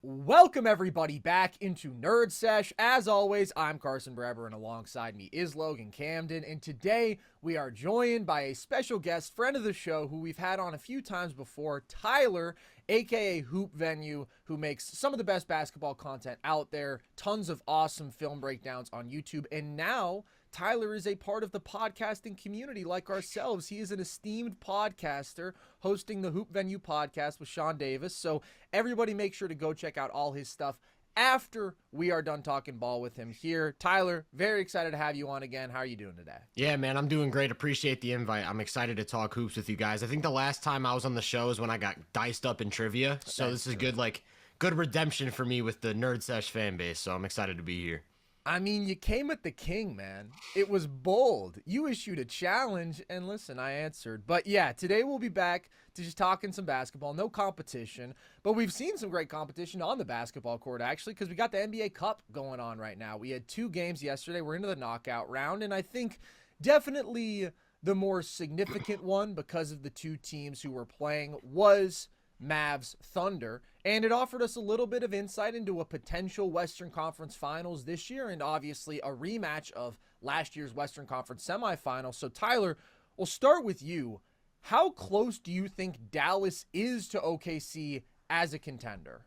Welcome everybody back into Nerd Sesh. As always, I'm Carson Breber and alongside me is Logan Camden. And today we are joined by a special guest, friend of the show who we've had on a few times before, Tyler, aka HoopVenue, who makes some of the best basketball content out there, tons of awesome film breakdowns on YouTube. And now Tyler is a part of the podcasting community like ourselves. He is an esteemed podcaster hosting the HoopVenue podcast with Sean Davis. So everybody make sure to go check out all his stuff after we are done talking ball with him here. Tyler, very excited to have you on again. How are you doing today? Yeah, man, I'm doing great. Appreciate the invite. I'm excited to talk hoops with you guys. I think the last time I was on the show is when I got diced up in trivia. So this is good redemption for me with the Nerd Sesh fan base. So I'm excited to be here. I mean, you came at the king, man. It was bold. You issued a challenge, and listen, I answered. But yeah, today we'll be back to just talking some basketball. No competition, but we've seen some great competition on the basketball court, actually, because we got the NBA Cup going on right now. We had 2 games yesterday. We're into the knockout round, and I think definitely the more significant one, because of the 2 teams who were playing, was Mavs Thunder, and it offered us a little bit of insight into a potential Western Conference Finals this year, and obviously a rematch of last year's Western Conference semifinals. So Tyler, we'll start with you. How close do you think Dallas is to OKC as a contender?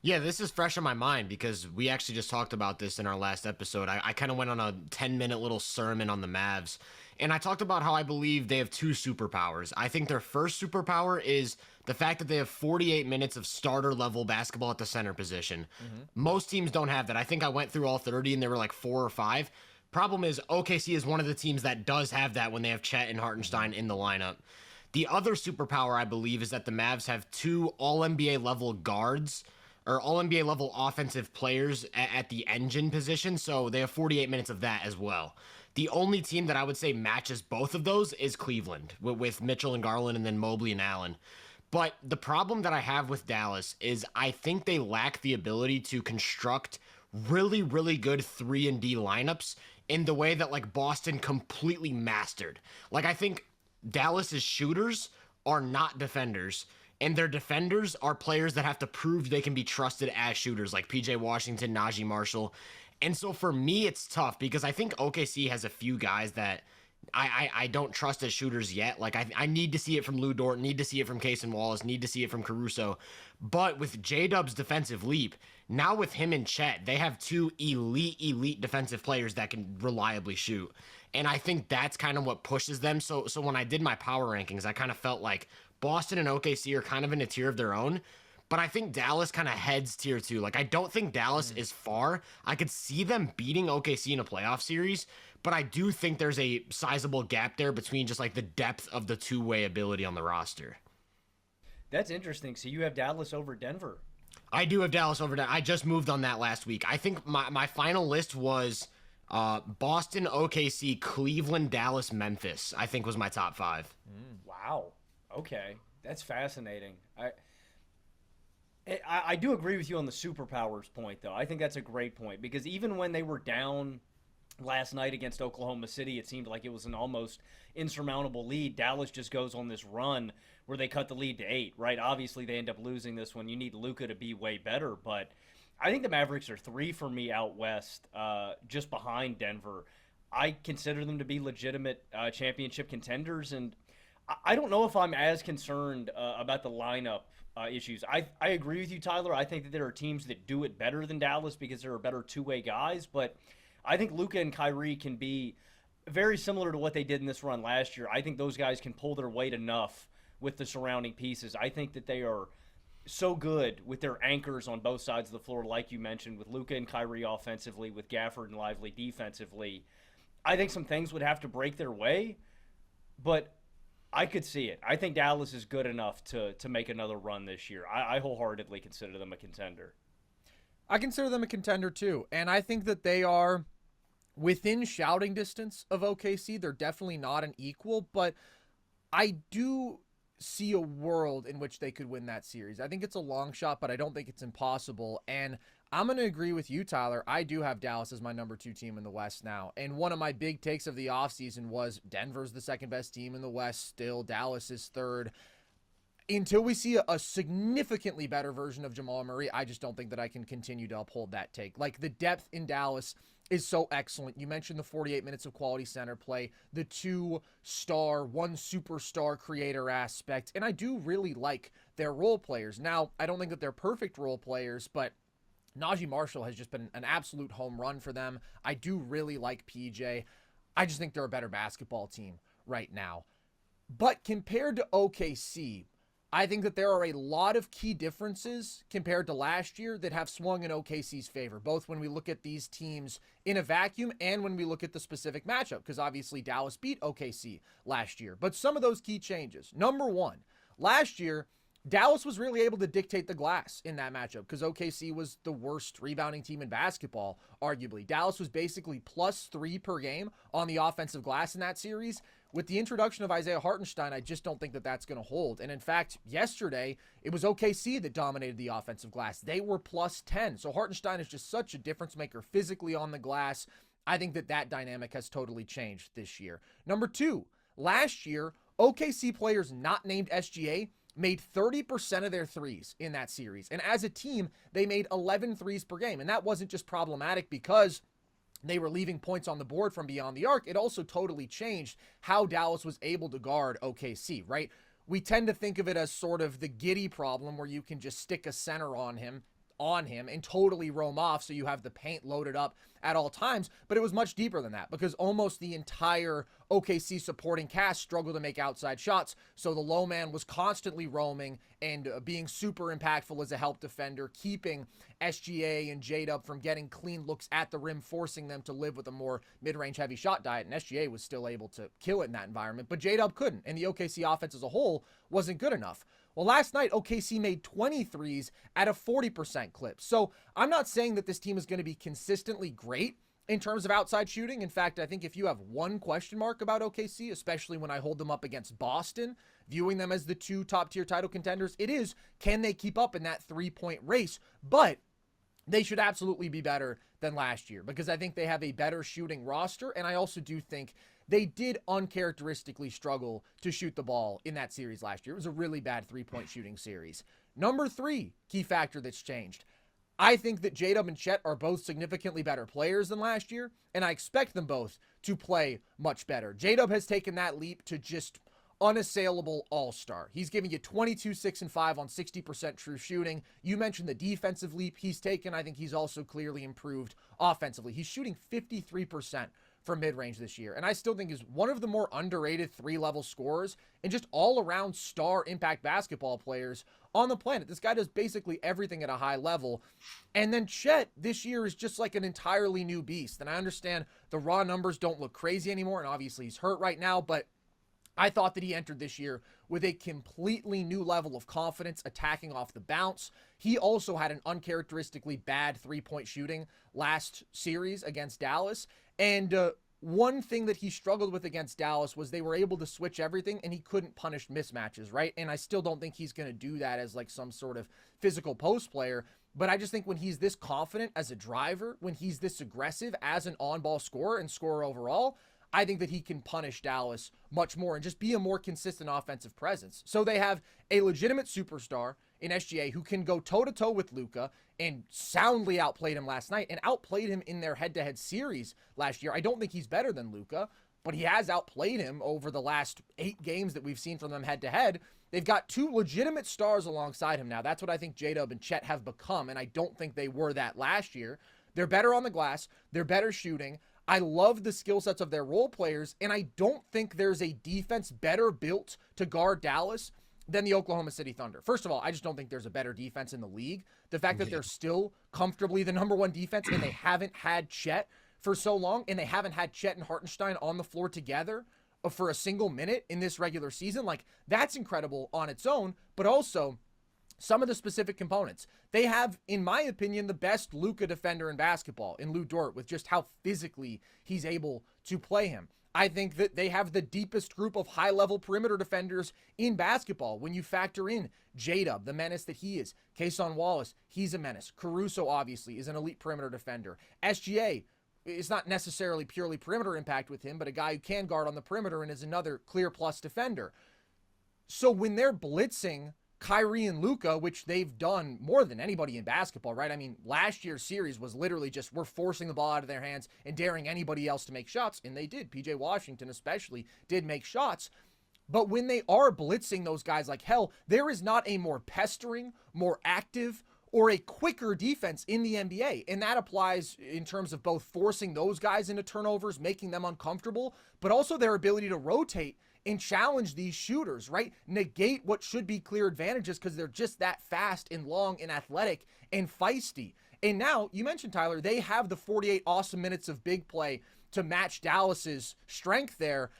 Yeah, this is fresh in my mind because we actually just talked about this in our last episode. I kind of went on a 10-minute little sermon on the Mavs, and I talked about how I believe they have 2 superpowers. I think their first superpower is the fact that they have 48 minutes of starter-level basketball at the center position. Most teams don't have that. I think I went through all 30, and there were like 4 or 5. Problem is, OKC is one of the teams that does have that when they have Chet and Hartenstein in the lineup. The other superpower, I believe, is that the Mavs have 2 All-NBA level guards, or All-NBA level offensive players at the engine position, so they have 48 minutes of that as well. The only team that I would say matches both of those is Cleveland, with Mitchell and Garland and then Mobley and Allen. But the problem that I have with Dallas is I think they lack the ability to construct really, really good 3-and-D lineups in the way that like Boston completely mastered. Like I think Dallas's shooters are not defenders, and their defenders are players that have to prove they can be trusted as shooters, like PJ Washington, Najee Marshall. And so for me, it's tough because I think OKC has a few guys that I don't trust as shooters yet. Like I need to see it from Lou Dort, need to see it from Cason Wallace, need to see it from Caruso. But with J-Dub's defensive leap, now with him and Chet, they have 2 elite defensive players that can reliably shoot. And I think that's kind of what pushes them. So when I did my power rankings, I kind of felt like Boston and OKC are kind of in a tier of their own. But I think Dallas kind of heads tier 2. Like, I don't think Dallas is far. I could see them beating OKC in a playoff series, but I do think there's a sizable gap there between just like the depth of the two-way ability on the roster. That's interesting. So you have Dallas over Denver. I do have Dallas over Denver. I just moved on that last week. I think my final list was Boston, OKC, Cleveland, Dallas, Memphis, I think was my top 5. Wow. Okay. That's fascinating. I do agree with you on the superpowers point, though. I think that's a great point because even when they were down last night against Oklahoma City, it seemed like it was an almost insurmountable lead. Dallas just goes on this run where they cut the lead to 8, right? Obviously, they end up losing this one. You need Luka to be way better, but I think the Mavericks are 3 for me out west, just behind Denver. I consider them to be legitimate championship contenders, and I don't know if I'm as concerned about the lineup issues. I agree with you, Tyler. I think that there are teams that do it better than Dallas because there are better two-way guys, but I think Luka and Kyrie can be very similar to what they did in this run last year. I think those guys can pull their weight enough with the surrounding pieces. I think that they are so good with their anchors on both sides of the floor, like you mentioned, with Luka and Kyrie offensively, with Gafford and Lively defensively. I think some things would have to break their way, but I could see it. I think Dallas is good enough to make another run this year. I wholeheartedly consider them a contender. I consider them a contender too, and I think that they are within shouting distance of OKC. They're definitely not an equal, but I do see a world in which they could win that series. I think it's a long shot, but I don't think it's impossible. And I'm going to agree with you, Tyler. I do have Dallas as my number 2 team in the West now. And one of my big takes of the offseason was Denver's the second best team in the West still. Dallas is third. until we see a significantly better version of Jamal Murray, I just don't think that I can continue to uphold that take. Like, the depth in Dallas is so excellent. You mentioned the 48 minutes of quality center play, the 2-star, 1 superstar creator aspect, and I do really like their role players. Now, I don't think that they're perfect role players, but Najee Marshall has just been an absolute home run for them. I do really like PJ. I just think they're a better basketball team right now. But compared to OKC, I think that there are a lot of key differences compared to last year that have swung in OKC's favor, both when we look at these teams in a vacuum and when we look at the specific matchup, because obviously Dallas beat OKC last year. But some of those key changes. Number one, last year, Dallas was really able to dictate the glass in that matchup because OKC was the worst rebounding team in basketball, arguably. Dallas was basically +3 per game on the offensive glass in that series. With the introduction of Isaiah Hartenstein, I just don't think that that's going to hold. And in fact, yesterday, it was OKC that dominated the offensive glass. They were +10. So Hartenstein is just such a difference maker physically on the glass. I think that that dynamic has totally changed this year. Number two, last year, OKC players not named SGA made 30% of their threes in that series. And as a team, they made 11 threes per game. And that wasn't just problematic because they were leaving points on the board from beyond the arc. It also totally changed how Dallas was able to guard OKC, right? We tend to think of it as sort of the Giddy problem where you can just stick a center on him and totally roam off so you have the paint loaded up at all times. But it was much deeper than that because almost the entire OKC supporting cast struggled to make outside shots. So the low man was constantly roaming and being super impactful as a help defender, keeping SGA and J-Dub from getting clean looks at the rim, forcing them to live with a more mid-range heavy shot diet. And SGA was still able to kill it in that environment, but J-Dub couldn't. And the OKC offense as a whole wasn't good enough. Well, last night, OKC made 23s at a 40% clip. So I'm not saying that this team is going to be consistently great in terms of outside shooting. In fact, I think if you have one question mark about OKC, especially when I hold them up against Boston, viewing them as the 2 top-tier title contenders, it is, can they keep up in that 3-point race? But they should absolutely be better than last year because I think they have a better shooting roster, and I also do think they did uncharacteristically struggle to shoot the ball in that series last year. It was a really bad 3-point shooting series. Number 3 key factor that's changed. I think that J-Dub and Chet are both significantly better players than last year, and I expect them both to play much better. J-Dub has taken that leap to just unassailable all-star. He's giving you 22, 6, and 5 on 60% true shooting. You mentioned the defensive leap he's taken. I think he's also clearly improved offensively. He's shooting 53% from mid-range this year, and I still think is one of the more underrated 3-level scorers and just all-around star impact basketball players on the planet. This guy does basically everything at a high level. And then Chet this year is just like an entirely new beast. And I understand the raw numbers don't look crazy anymore, and obviously he's hurt right now, but I thought that he entered this year with a completely new level of confidence attacking off the bounce. He also had an uncharacteristically bad 3-point shooting last series against Dallas. And one thing that he struggled with against Dallas was they were able to switch everything and he couldn't punish mismatches, right? And I still don't think he's going to do that as like some sort of physical post player. But I just think when he's this confident as a driver, when he's this aggressive as an on-ball scorer and scorer overall, I think that he can punish Dallas much more and just be a more consistent offensive presence. So they have a legitimate superstar in SGA who can go toe-to-toe with Luka and soundly outplayed him last night and outplayed him in their head-to-head series last year. I don't think he's better than Luka, but he has outplayed him over the last 8 games that we've seen from them head-to-head. They've got 2 legitimate stars alongside him now. That's what I think J-Dub and Chet have become, and I don't think they were that last year. They're better on the glass. They're better shooting. I love the skill sets of their role players, and I don't think there's a defense better built to guard Dallas than the Oklahoma City Thunder. First of all, I just don't think there's a better defense in the league. The fact that they're still comfortably the number 1 defense and they haven't had Chet for so long, and they haven't had Chet and Hartenstein on the floor together for a single minute in this regular season, like that's incredible on its own, but also some of the specific components. They have, in my opinion, the best Luka defender in basketball in Lou Dort with just how physically he's able to play him. I think that they have the deepest group of high-level perimeter defenders in basketball. When you factor in J-Dub, the menace that he is, Kason Wallace, he's a menace. Caruso, obviously, is an elite perimeter defender. SGA is not necessarily purely perimeter impact with him, but a guy who can guard on the perimeter and is another clear plus defender. So when they're blitzing Kyrie and Luka, which they've done more than anybody in basketball, right? I mean, last year's series was literally just we're forcing the ball out of their hands and daring anybody else to make shots, and they did. PJ Washington especially did make shots. But when they are blitzing those guys like hell, there is not a more pestering, more active, or a quicker defense in the NBA. And that applies in terms of both forcing those guys into turnovers, making them uncomfortable, but also their ability to rotate and challenge these shooters, right? Negate what should be clear advantages because they're just that fast and long and athletic and feisty. And now, you mentioned, Tyler, they have the 48 awesome minutes of big play to match Dallas's strength there.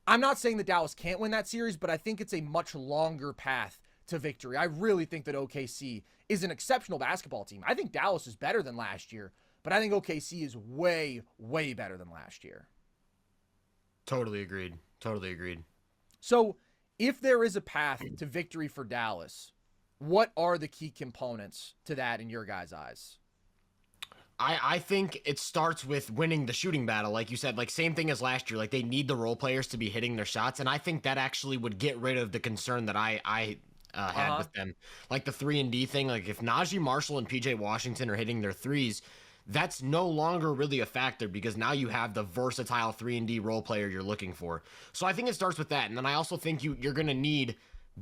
I'm not saying that Dallas can't win that series, but I think it's a much longer path to victory. I really think that OKC is an exceptional basketball team. I think Dallas is better than last year, but I think OKC is way, way better than last year. Totally agreed. Totally agreed. So if there is a path to victory for Dallas, what are the key components to that in your guys' eyes? I think it starts with winning the shooting battle. Like you said, like same thing as last year. Like they need the role players to be hitting their shots. And I think that actually would get rid of the concern that I had with them. Like the 3-and-D thing. Like if Najee Marshall and PJ Washington are hitting their threes, that's no longer really a factor because now you have the versatile 3-and-D role player you're looking for. So I think it starts with that. And then I also think you're going to need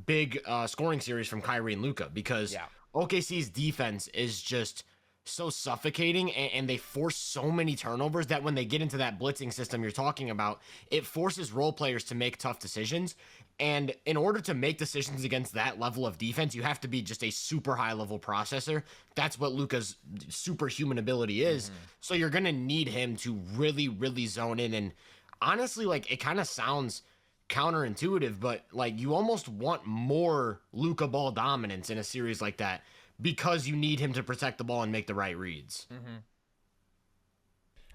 big scoring series from Kyrie and Luka because OKC's defense is just so suffocating and they force so many turnovers that when they get into that blitzing system you're talking about, it forces role players to make tough decisions. And in order to make decisions against that level of defense, you have to be just a super high level processor. That's what Luka's superhuman ability is. So you're going to need him to really, really zone in. And honestly, like it kind of sounds counterintuitive, but like you almost want more Luka ball dominance in a series like that because you need him to protect the ball and make the right reads.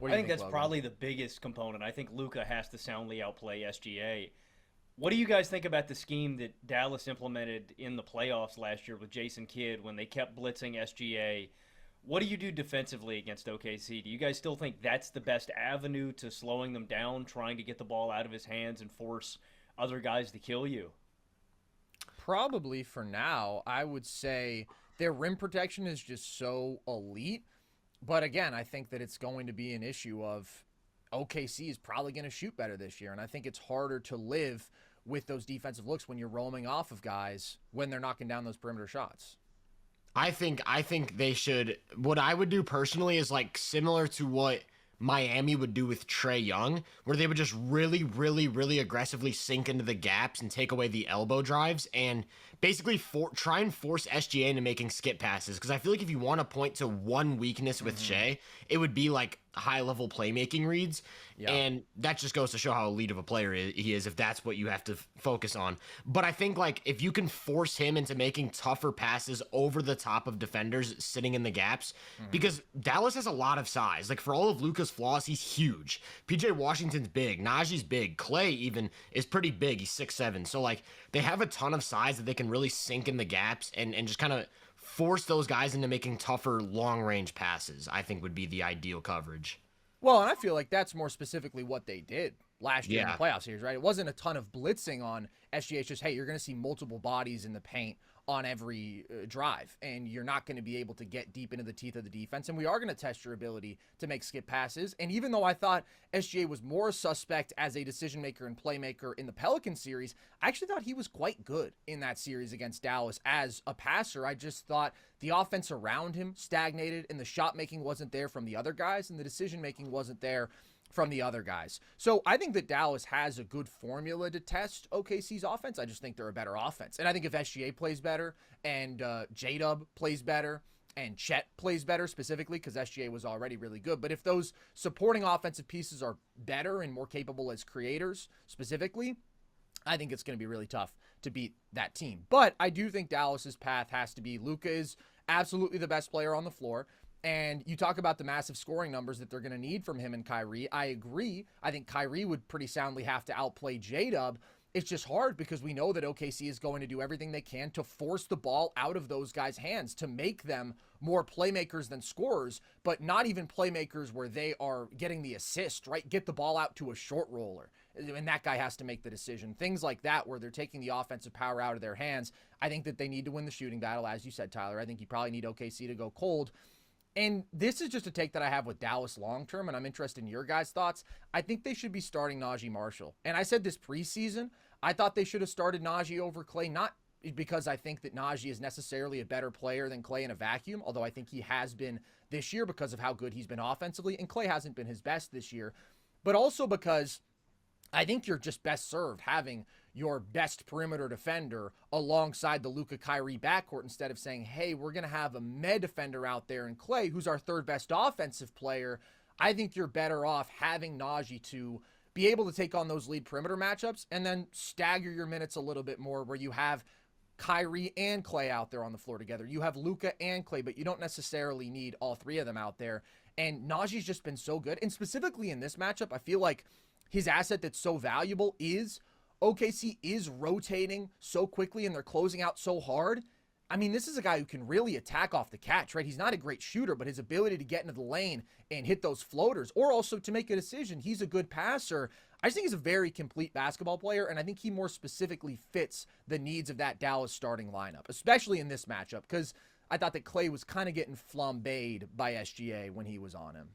I think that's probably the biggest component. I think Luka has to soundly outplay SGA. What do you guys think about the scheme that Dallas implemented in the playoffs last year with Jason Kidd when they kept blitzing SGA? What do you do defensively against OKC? Do you guys still think that's the best avenue to slowing them down, trying to get the ball out of his hands and force other guys to kill you? Probably for now, I would say their rim protection is just so elite. But again, I think that it's going to be an issue of OKC is probably going to shoot better this year. And I think it's harder to live with those defensive looks when you're roaming off of guys when they're knocking down those perimeter shots. I think they should. What I would do personally is like similar to what Miami would do with Trae Young, where they would just really, really, really aggressively sink into the gaps and take away the elbow drives and basically try and force SGA into making skip passes. Because I feel like if you want to point to one weakness with Shai, it would be like high-level playmaking reads. Yeah. And that just goes to show how elite of a player he is if that's what you have to focus on. But I think like if you can force him into making tougher passes over the top of defenders sitting in the gaps, because Dallas has a lot of size. Like for all of Luka's flaws, he's huge. PJ Washington's big. Najee's big. Clay even is pretty big. He's 6'7". So like they have a ton of size that they can really sink in the gaps and just kind of force those guys into making tougher long-range passes, I think would be the ideal coverage. Well, and I feel like that's more specifically what they did last year in the playoff series, right? It wasn't a ton of blitzing on SGA. It's just, hey, you're going to see multiple bodies in the paint on every drive, and you're not going to be able to get deep into the teeth of the defense. And we are going to test your ability to make skip passes. And even though I thought SGA was more suspect as a decision maker and playmaker in the Pelican series, I actually thought he was quite good in that series against Dallas as a passer. I just thought the offense around him stagnated, and the shot making wasn't there from the other guys, and the decision making wasn't there from the other guys. So I think that Dallas has a good formula to test OKC's offense. I just think they're a better offense. And I think if SGA plays better and J-Dub plays better and Chet plays better specifically, because SGA was already really good, but if those supporting offensive pieces are better and more capable as creators specifically, I think it's going to be really tough to beat that team. But I do think Dallas's path has to be Luka is absolutely the best player on the floor. And you talk about the massive scoring numbers that they're going to need from him and Kyrie. I agree. I think Kyrie would pretty soundly have to outplay J-Dub it's just hard because we know that OKC is going to do everything they can to force the ball out of those guys' hands to make them more playmakers than scorers, but not even playmakers where they are getting the assist, right? Get the ball out to a short roller, and that guy has to make the decision. Things like that where they're taking the offensive power out of their hands. I think that they need to win the shooting battle, as you said, Tyler. I think you probably need OKC to go cold. And this is just a take that I have with Dallas long-term, and I'm interested in your guys' thoughts. I think they should be starting Najee Marshall. And I said this preseason, I thought they should have started Najee over Klay, not because I think that Najee is necessarily a better player than Klay in a vacuum, although I think he has been this year because of how good he's been offensively, and Klay hasn't been his best this year, but also because I think you're just best served having your best perimeter defender alongside the Luka Kyrie backcourt instead of saying, hey, we're going to have a med defender out there in Klay, who's our third best offensive player. I think you're better off having Najee to be able to take on those lead perimeter matchups and then stagger your minutes a little bit more where you have Kyrie and Klay out there on the floor together. You have Luka and Klay, but you don't necessarily need all three of them out there. And Najee's just been so good. And specifically in this matchup, I feel like his asset that's so valuable is OKC is rotating so quickly and they're closing out so hard. I mean, this is a guy who can really attack off the catch, right? He's not a great shooter, but his ability to get into the lane and hit those floaters, or also to make a decision. He's a good passer. I just think he's a very complete basketball player, and I think he more specifically fits the needs of that Dallas starting lineup, especially in this matchup, because I thought that Klay was kind of getting flambéed by SGA when he was on him.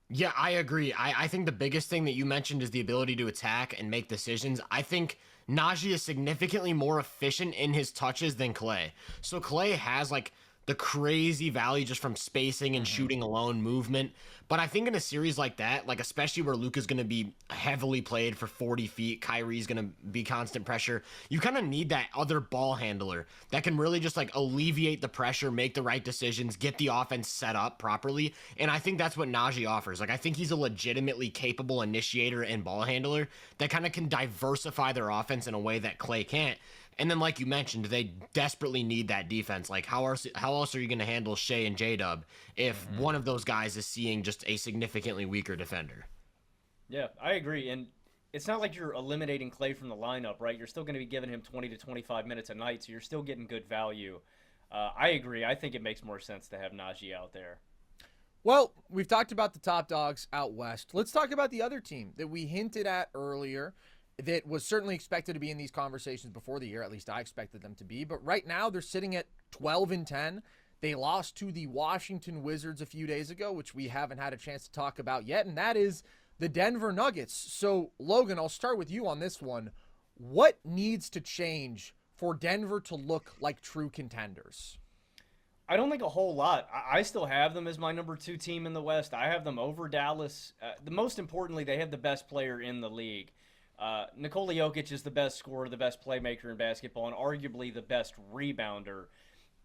Yeah, I agree. I think the biggest thing that you mentioned is the ability to attack and make decisions. I think Najee is significantly more efficient in his touches than Klay. So Klay has like the crazy value just from spacing and shooting alone, movement. But I think in a series like that, like especially where Luka's going to be heavily played for 40 feet, Kyrie's going to be constant pressure, you kind of need that other ball handler that can really just like alleviate the pressure, make the right decisions, get the offense set up properly. And I think that's what Najee offers. Like I think he's a legitimately capable initiator and ball handler that kind of can diversify their offense in a way that Klay can't. And then, like you mentioned, they desperately need that defense. Like, how else are you going to handle Shai and J-Dub if one of those guys is seeing just a significantly weaker defender? Yeah, I agree. And it's not like you're eliminating Klay from the lineup, right? You're still going to be giving him 20 to 25 minutes a night, so you're still getting good value. I agree. I think it makes more sense to have Najee out there. Well, we've talked about the top dogs out west. Let's talk about the other team that we hinted at earlier that was certainly expected to be in these conversations before the year. At least I expected them to be. But right now they're sitting at 12-10. They lost to the Washington Wizards a few days ago, which we haven't had a chance to talk about yet, and that is the Denver Nuggets. So, Logan, I'll start with you on this one. What needs to change for Denver to look like true contenders? I don't think a whole lot. I still have them as my number 2 team in the West. I have them over Dallas. The most importantly, they have the best player in the league. Nikola Jokic is the best scorer, the best playmaker in basketball, and arguably the best rebounder.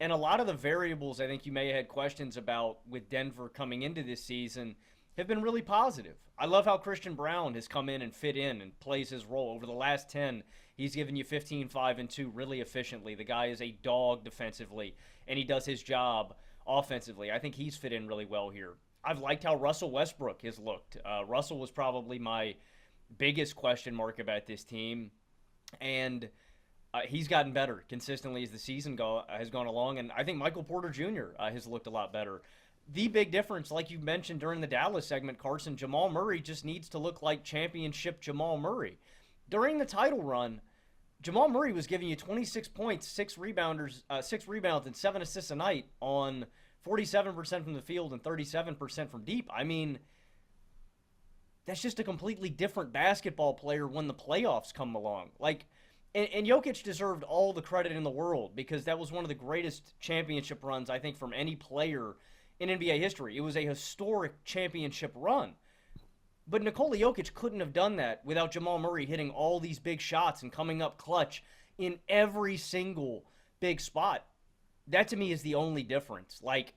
And a lot of the variables I think you may have had questions about with Denver coming into this season have been really positive. I love how Christian Braun has come in and fit in and plays his role. Over the last 10, he's given you 15, 5, and 2 really efficiently. The guy is a dog defensively, and he does his job offensively. I think he's fit in really well here. I've liked how Russell Westbrook has looked. Russell was probably my biggest question mark about this team, and he's gotten better consistently as the season has gone along, and I think Michael Porter Jr. Has looked a lot better. The big difference, like you mentioned during the Dallas segment, Carson, Jamal Murray just needs to look like championship Jamal Murray. During the title run, Jamal Murray was giving you 26 points, 6 rebounds, and 7 assists a night on 47% from the field and 37% from deep. I mean, that's just a completely different basketball player when the playoffs come along. And Jokic deserved all the credit in the world because that was one of the greatest championship runs, I think, from any player in NBA history. It was a historic championship run. But Nikola Jokic couldn't have done that without Jamal Murray hitting all these big shots and coming up clutch in every single big spot. That, to me, is the only difference. Like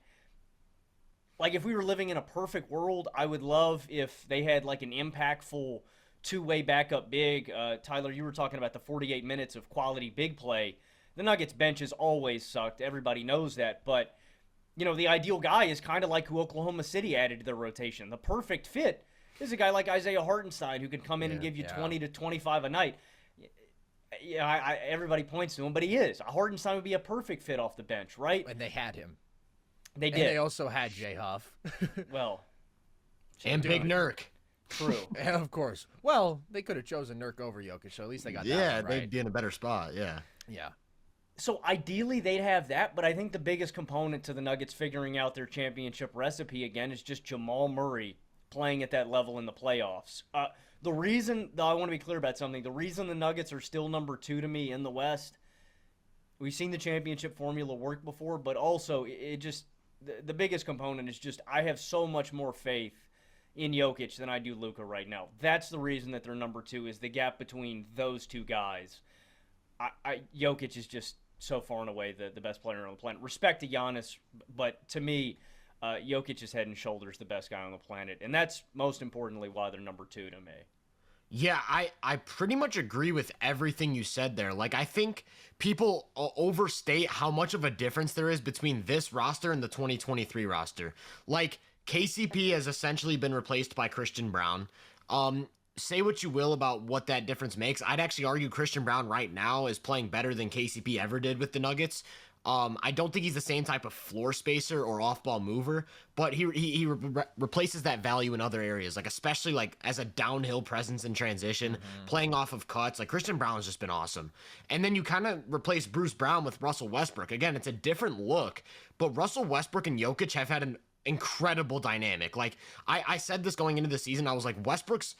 if we were living in a perfect world, I would love if they had like an impactful two-way backup big. Tyler, you were talking about the 48 minutes of quality big play. The Nuggets bench has always sucked. Everybody knows that. But, you know, the ideal guy is kind of like who Oklahoma City added to their rotation. The perfect fit is a guy like Isaiah Hartenstein who can come in and give you 20 to 25 a night. Yeah, everybody points to him, but he is. Hartenstein would be a perfect fit off the bench, right? And they had him. They did. And they also had Jay Huff. Well, and Big Nurk. true. And of course. Well, they could have chosen Nurk over Jokic, so at least they got that Yeah, one right. they'd be in a better spot. Yeah. Yeah. So ideally they'd have that, but I think the biggest component to the Nuggets figuring out their championship recipe again is just Jamal Murray playing at that level in the playoffs. The reason, though, I want to be clear about something. The reason the Nuggets are still number 2 to me in the West, we've seen the championship formula work before, but also it just the biggest component is just I have so much more faith in Jokic than I do Luka right now. That's the reason that they're number 2 is the gap between those two guys. Jokic is just so far and away the best player on the planet. Respect to Giannis, but to me, Jokic is head and shoulders the best guy on the planet, and that's most importantly why they're number 2 to me. Yeah, I pretty much agree with everything you said there. Like, I think people overstate how much of a difference there is between this roster and the 2023 roster. Like, KCP has essentially been replaced by Christian Braun. Say what you will about what that difference makes. I'd actually argue Christian Braun right now is playing better than KCP ever did with the Nuggets. I don't think he's the same type of floor spacer or off-ball mover, but he replaces that value in other areas, like especially like as a downhill presence in transition, playing off of cuts. Like Christian Braun's just been awesome. And then you kind of replace Bruce Brown with Russell Westbrook. Again, it's a different look, but Russell Westbrook and Jokic have had an incredible dynamic. Like I said this going into the season, I was like, Westbrook's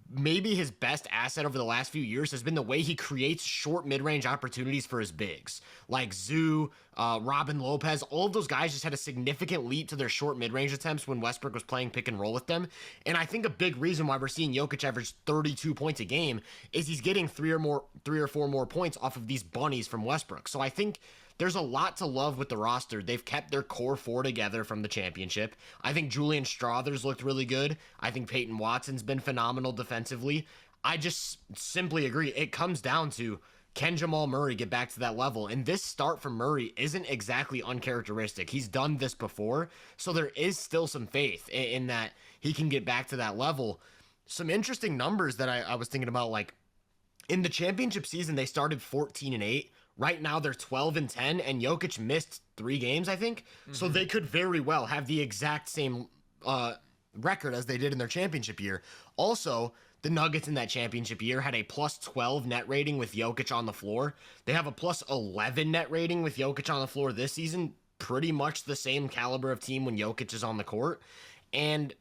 maybe his best asset over the last few years has been the way he creates short mid-range opportunities for his bigs. Like Zoo, Robin Lopez, all of those guys just had a significant leap to their short mid-range attempts when Westbrook was playing pick and roll with them. And I think a big reason why we're seeing Jokic average 32 points a game is he's getting three or four more points off of these bunnies from Westbrook. So I think there's a lot to love with the roster. They've kept their core 4 together from the championship. I think Julian Strawther's looked really good. I think Peyton Watson's been phenomenal defensively. I just simply agree. It comes down to, can Jamal Murray get back to that level? And this start from Murray isn't exactly uncharacteristic. He's done this before, so there is still some faith in that he can get back to that level. Some interesting numbers that I was thinking about, like in the championship season, they started 14-8. Right now they're 12-10, and Jokic missed 3 games, I think. So they could very well have the exact same record as they did in their championship year. Also, the Nuggets in that championship year had a plus 12 net rating with Jokic on the floor. They have a plus 11 net rating with Jokic on the floor this season. Pretty much the same caliber of team when Jokic is on the court. And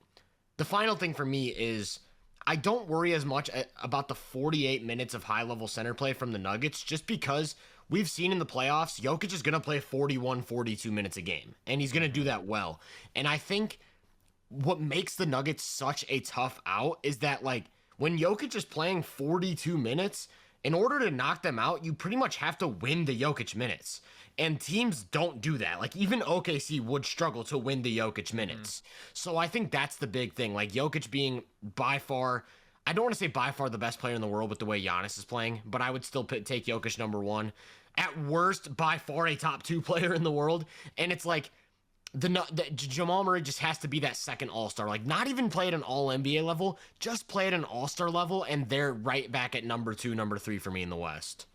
the final thing for me is, I don't worry as much about the 48 minutes of high-level center play from the Nuggets, just because we've seen in the playoffs, Jokic is going to play 41, 42 minutes a game, and he's going to do that well. And I think what makes the Nuggets such a tough out is that, like, when Jokic is playing 42 minutes, in order to knock them out, you pretty much have to win the Jokic minutes. And teams don't do that. Like, even OKC would struggle to win the Jokic minutes. So I think that's the big thing. Like, Jokic being by far, I don't want to say by far the best player in the world with the way Giannis is playing, but I would still take Jokic number 1. At worst, by far a top 2 player in the world. And it's like, the Jamal Murray just has to be that second all-star. Like, not even play at an all-NBA level, just play at an all-star level, and they're right back at number 2, number 3 for me in the West.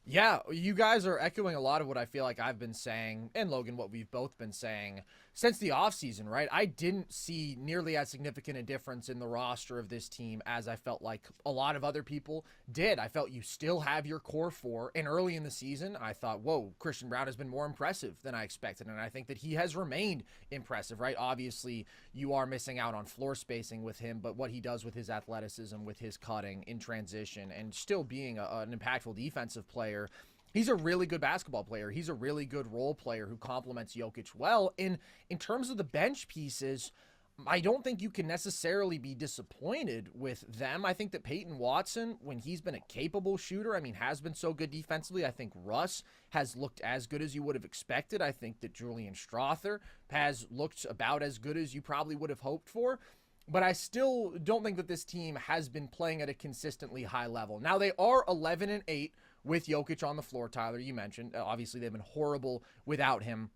Yeah, you guys are echoing a lot of what I feel like I've been saying, and Logan, what we've both been saying since the offseason, right? I didn't see nearly as significant a difference in the roster of this team as I felt like a lot of other people did. I felt you still have your core 4, and early in the season, I thought, whoa, Christian Braun has been more impressive than I expected, and I think that he has remained impressive, right? Obviously, you are missing out on floor spacing with him, but what he does with his athleticism, with his cutting in transition, and still being an impactful defensive player, he's a really good basketball player. He's a really good role player who complements Jokic well. In terms of the bench pieces, I don't think you can necessarily be disappointed with them. I think that Peyton Watson, when he's been a capable shooter, has been so good defensively. I think Russ has looked as good as you would have expected. I think that Julian Strawther has looked about as good as you probably would have hoped for. But I still don't think that this team has been playing at a consistently high level. Now, they are 11-8 with Jokic on the floor, Tyler, you mentioned. Obviously, they've been horrible without him.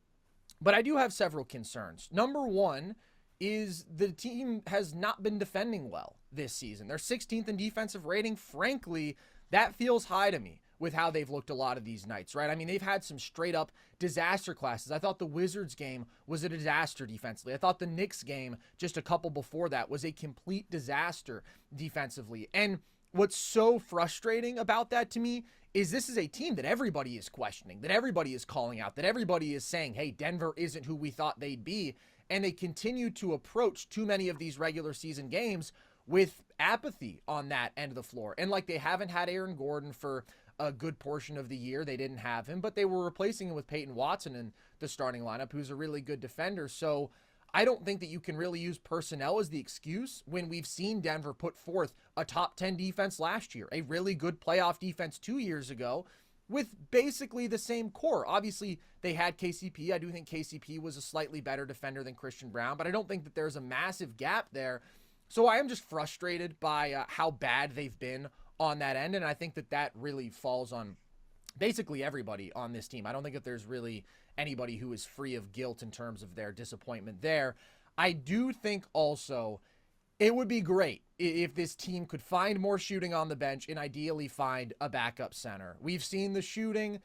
But I do have several concerns. Number one is the team has not been defending well this season. They're 16th in defensive rating. Frankly, That feels high to me with how they've looked a lot of these nights, right? I mean, they've had some straight up disaster classes. I thought the Wizards game was a disaster defensively. I thought the Knicks game just a couple before that was a complete disaster defensively. And what's so frustrating about that to me is this is a team that everybody is questioning, that everybody is calling out, that everybody is saying, hey, Denver isn't who we thought they'd be. And they continue to approach too many of these regular season games with apathy on that end of the floor. And like they haven't had Aaron Gordon for a good portion of the year. They didn't have him, but they were replacing him with Peyton Watson in the starting lineup, who's a really good defender. So I don't think that you can really use personnel as the excuse when we've seen Denver put forth a top 10 defense last year, a really good playoff defense 2 years ago with basically the same core. Obviously, they had KCP. I do think KCP was a slightly better defender than Christian Brown, but I don't think that there's a massive gap there. So I am just frustrated by how bad they've been on that end, and I think that that really falls on basically everybody on this team. I don't think that there's really anybody who is free of guilt in terms of their disappointment there. I do think also it would be great if this team could find more shooting on the bench and ideally find a backup center. We've seen the shooting.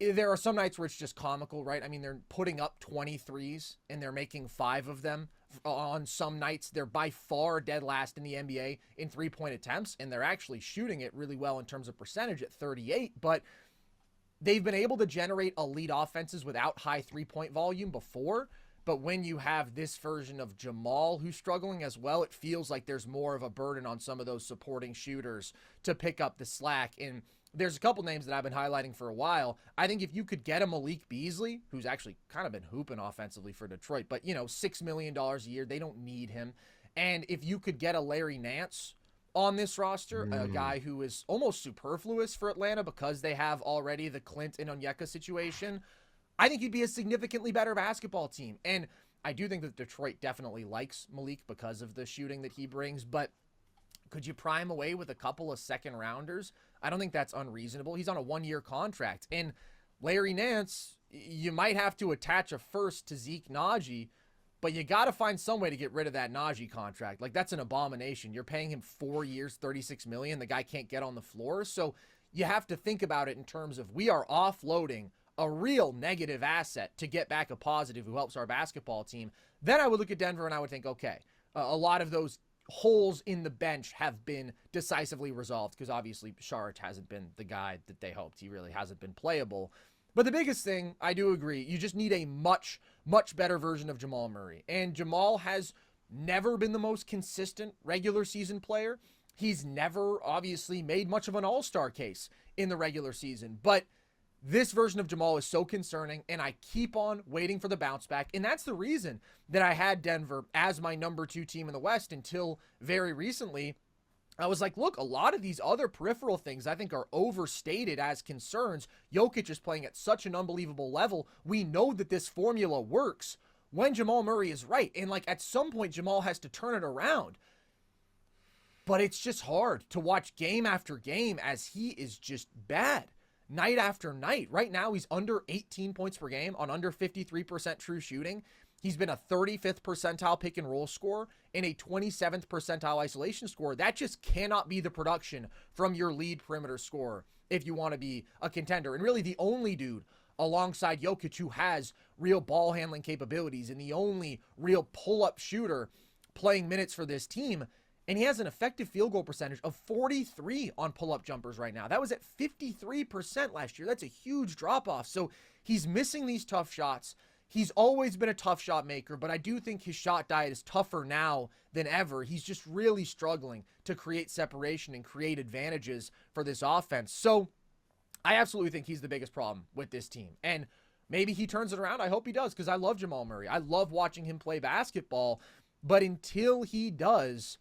There are some nights where it's just comical, right? I mean, they're putting up 23s and they're making 5 of them. On some nights, they're by far dead last in the NBA in three-point attempts, and they're actually shooting it really well in terms of percentage at 38, but they've been able to generate elite offenses without high three-point volume before. But when you have this version of Jamal who's struggling as well, it feels like there's more of a burden on some of those supporting shooters to pick up the slack. And there's a couple names that I've been highlighting for a while. I think if you could get a Malik Beasley, who's actually kind of been hooping offensively for Detroit, but, $6 million a year, they don't need him. And if you could get a Larry Nance on this roster, a guy who is almost superfluous for Atlanta because they have already the Clint and Onyeka situation, I think he'd be a significantly better basketball team. And I do think that Detroit definitely likes Malik because of the shooting that he brings, but could you pry him away with a couple of second rounders? I don't think that's unreasonable. He's on a 1-year contract. And Larry Nance, you might have to attach a first to Zeke Naji, but you got to find some way to get rid of that Naji contract. Like, that's an abomination. You're paying him 4 years, $36 million. The guy can't get on the floor. So you have to think about it in terms of we are offloading a real negative asset to get back a positive who helps our basketball team. Then I would look at Denver and I would think, okay, a lot of those holes in the bench have been decisively resolved because obviously Saric hasn't been the guy that they hoped. He really hasn't been playable. But the biggest thing, I do agree, you just need a much, much better version of Jamal Murray. And Jamal has never been the most consistent regular season player. He's never obviously made much of an all-star case in the regular season. But this version of Jamal is so concerning, and I keep on waiting for the bounce back. And that's the reason that I had Denver as my number 2 team in the West until very recently. I was like, look, a lot of these other peripheral things I think are overstated as concerns. Jokic is playing at such an unbelievable level. We know that this formula works when Jamal Murray is right. And at some point, Jamal has to turn it around. But it's just hard to watch game after game as he is just bad. Night after night. Right now, he's under 18 points per game on under 53% true shooting. He's been a 35th percentile pick and roll score and a 27th percentile isolation score. That just cannot be the production from your lead perimeter scorer if you want to be a contender. And really the only dude alongside Jokic who has real ball handling capabilities and the only real pull-up shooter playing minutes for this team. And he has an effective field goal percentage of 43 on pull-up jumpers right now. That was at 53% last year. That's a huge drop-off. So he's missing these tough shots. He's always been a tough shot maker, but I do think his shot diet is tougher now than ever. He's just really struggling to create separation and create advantages for this offense. So I absolutely think he's the biggest problem with this team. And maybe he turns it around. I hope he does because I love Jamal Murray. I love watching him play basketball. But until he does,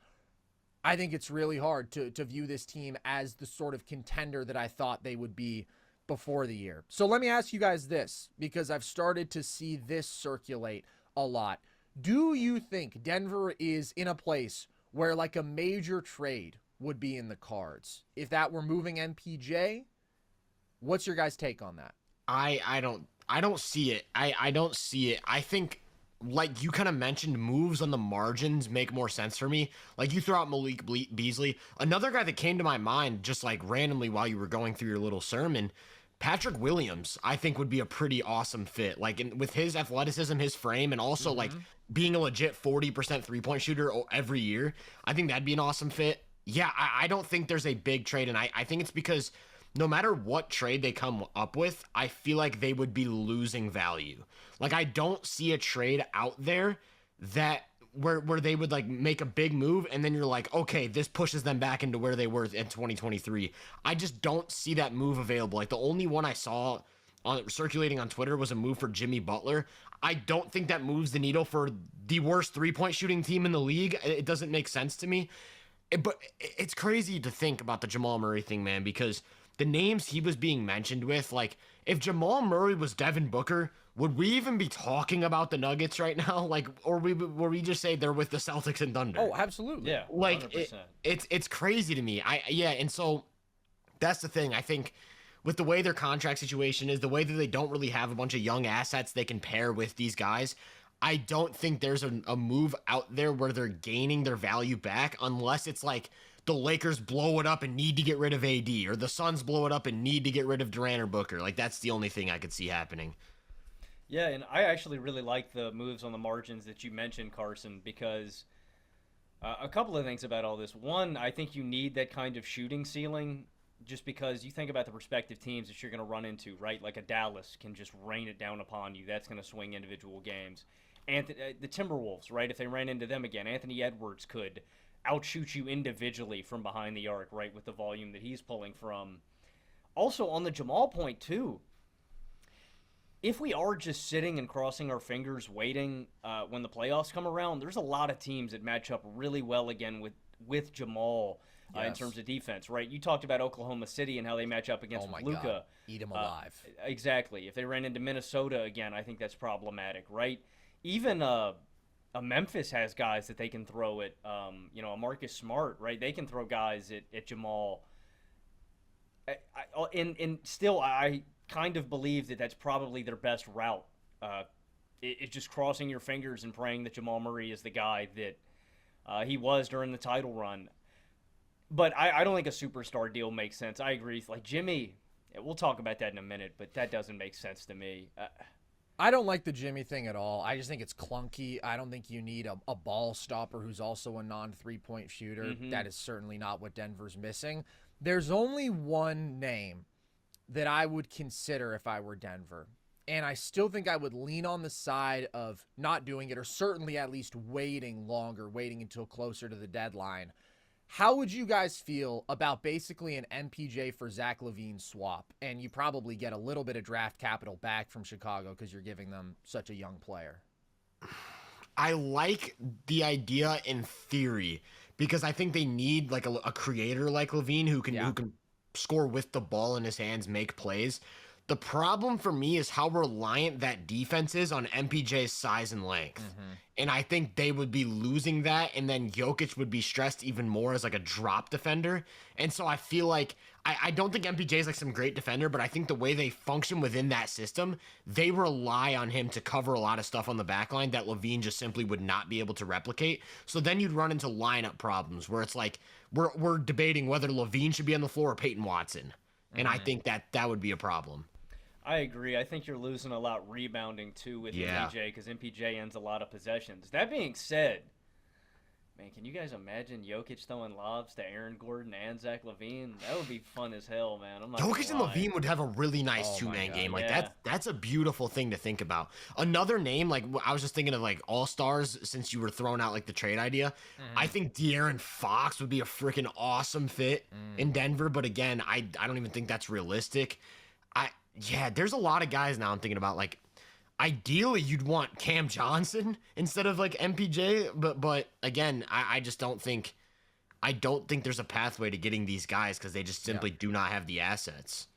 I think it's really hard to view this team as the sort of contender that I thought they would be before the year. So let me ask you guys this, because I've started to see this circulate a lot. Do you think Denver is in a place where a major trade would be in the cards? If that were moving MPJ, what's your guys' take on that? I don't see it. I don't see it. I think like you kind of mentioned, moves on the margins make more sense for me. Like you throw out Beasley. Another guy that came to my mind just like randomly while you were going through your little sermon, Patrick Williams, I think would be a pretty awesome fit. Like with his athleticism, his frame, and also like being a legit 40% three-point shooter every year, I think that'd be an awesome fit. Yeah, I don't think there's a big trade, and I think it's because no matter what trade they come up with, I feel like they would be losing value. Like I don't see a trade out there that where they would like make a big move and then you're like, okay, this pushes them back into where they were in 2023. I just don't see that move available. Like the only one I saw circulating on Twitter was a move for Jimmy Butler. I don't think that moves the needle for the worst three-point shooting team in the league. It doesn't make sense to me. But it's crazy to think about the Jamal Murray thing, man, because the names he was being mentioned with, like, if Jamal Murray was Devin Booker, would we even be talking about the Nuggets right now? Like, or were we just say they're with the Celtics and Thunder? Oh, absolutely. Yeah, like it's crazy to me. And so that's the thing. I think with the way their contract situation is, the way that they don't really have a bunch of young assets they can pair with these guys, I don't think there's a move out there where they're gaining their value back unless it's like the Lakers blow it up and need to get rid of AD, or the Suns blow it up and need to get rid of Durant or Booker. Like that's the only thing I could see happening. Yeah, and I actually really like the moves on the margins that you mentioned, Carson, because a couple of things about all this. One, I think you need that kind of shooting ceiling just because you think about the respective teams that you're going to run into, right? Like a Dallas can just rain it down upon you. That's going to swing individual games. And the Timberwolves, right? If they ran into them again, Anthony Edwards could outshoot you individually from behind the arc, right, with the volume that he's pulling from. Also, on the Jamal point, too, if we are just sitting and crossing our fingers waiting when the playoffs come around, there's a lot of teams that match up really well again with Jamal in terms of defense, right? You talked about Oklahoma City and how they match up against Luka. God. Eat him alive. Exactly. If they ran into Minnesota again, I think that's problematic, right? Even a Memphis has guys that they can throw at, a Marcus Smart, right? They can throw guys at Jamal. And still, I kind of believe that that's probably their best route. It's just crossing your fingers and praying that Jamal Murray is the guy that he was during the title run. But I don't think a superstar deal makes sense. I agree. Like Jimmy, we'll talk about that in a minute, but that doesn't make sense to me. I don't like the Jimmy thing at all. I just think it's clunky. I don't think you need a ball stopper who's also a non-3-point shooter. Mm-hmm. That is certainly not what Denver's missing. There's only one name that I would consider if I were Denver, and I still think I would lean on the side of not doing it, or certainly at least waiting longer, waiting until closer to the deadline. How would you guys feel about basically an MPJ for Zach LaVine swap? And you probably get a little bit of draft capital back from Chicago because you're giving them such a young player. I like the idea in theory because I think they need like a creator like LaVine who can score with the ball in his hands, make plays. The problem for me is how reliant that defense is on MPJ's size and length. Mm-hmm. And I think they would be losing that, and then Jokic would be stressed even more as like a drop defender. And so I feel like I don't think MPJ is like some great defender, but I think the way they function within that system, they rely on him to cover a lot of stuff on the back line that LaVine just simply would not be able to replicate. So then you'd run into lineup problems where it's like we're debating whether LaVine should be on the floor or Peyton Watson. And I think that would be a problem. I agree. I think you're losing a lot rebounding, too, with MPJ because MPJ ends a lot of possessions. That being said, man, can you guys imagine Jokic throwing lobs to Aaron Gordon and Zach LaVine? That would be fun as hell, man. I'm not Jokic and LaVine would have a really nice two-man game. Like that's a beautiful thing to think about. Another name, like I was just thinking of like All-Stars since you were throwing out like the trade idea. Mm-hmm. I think De'Aaron Fox would be a freaking awesome fit in Denver. But again, I don't even think that's realistic. Yeah, there's a lot of guys now I'm thinking about. Like, ideally, you'd want Cam Johnson instead of like MPJ, but again, I just don't think there's a pathway to getting these guys because they just simply do not have the assets.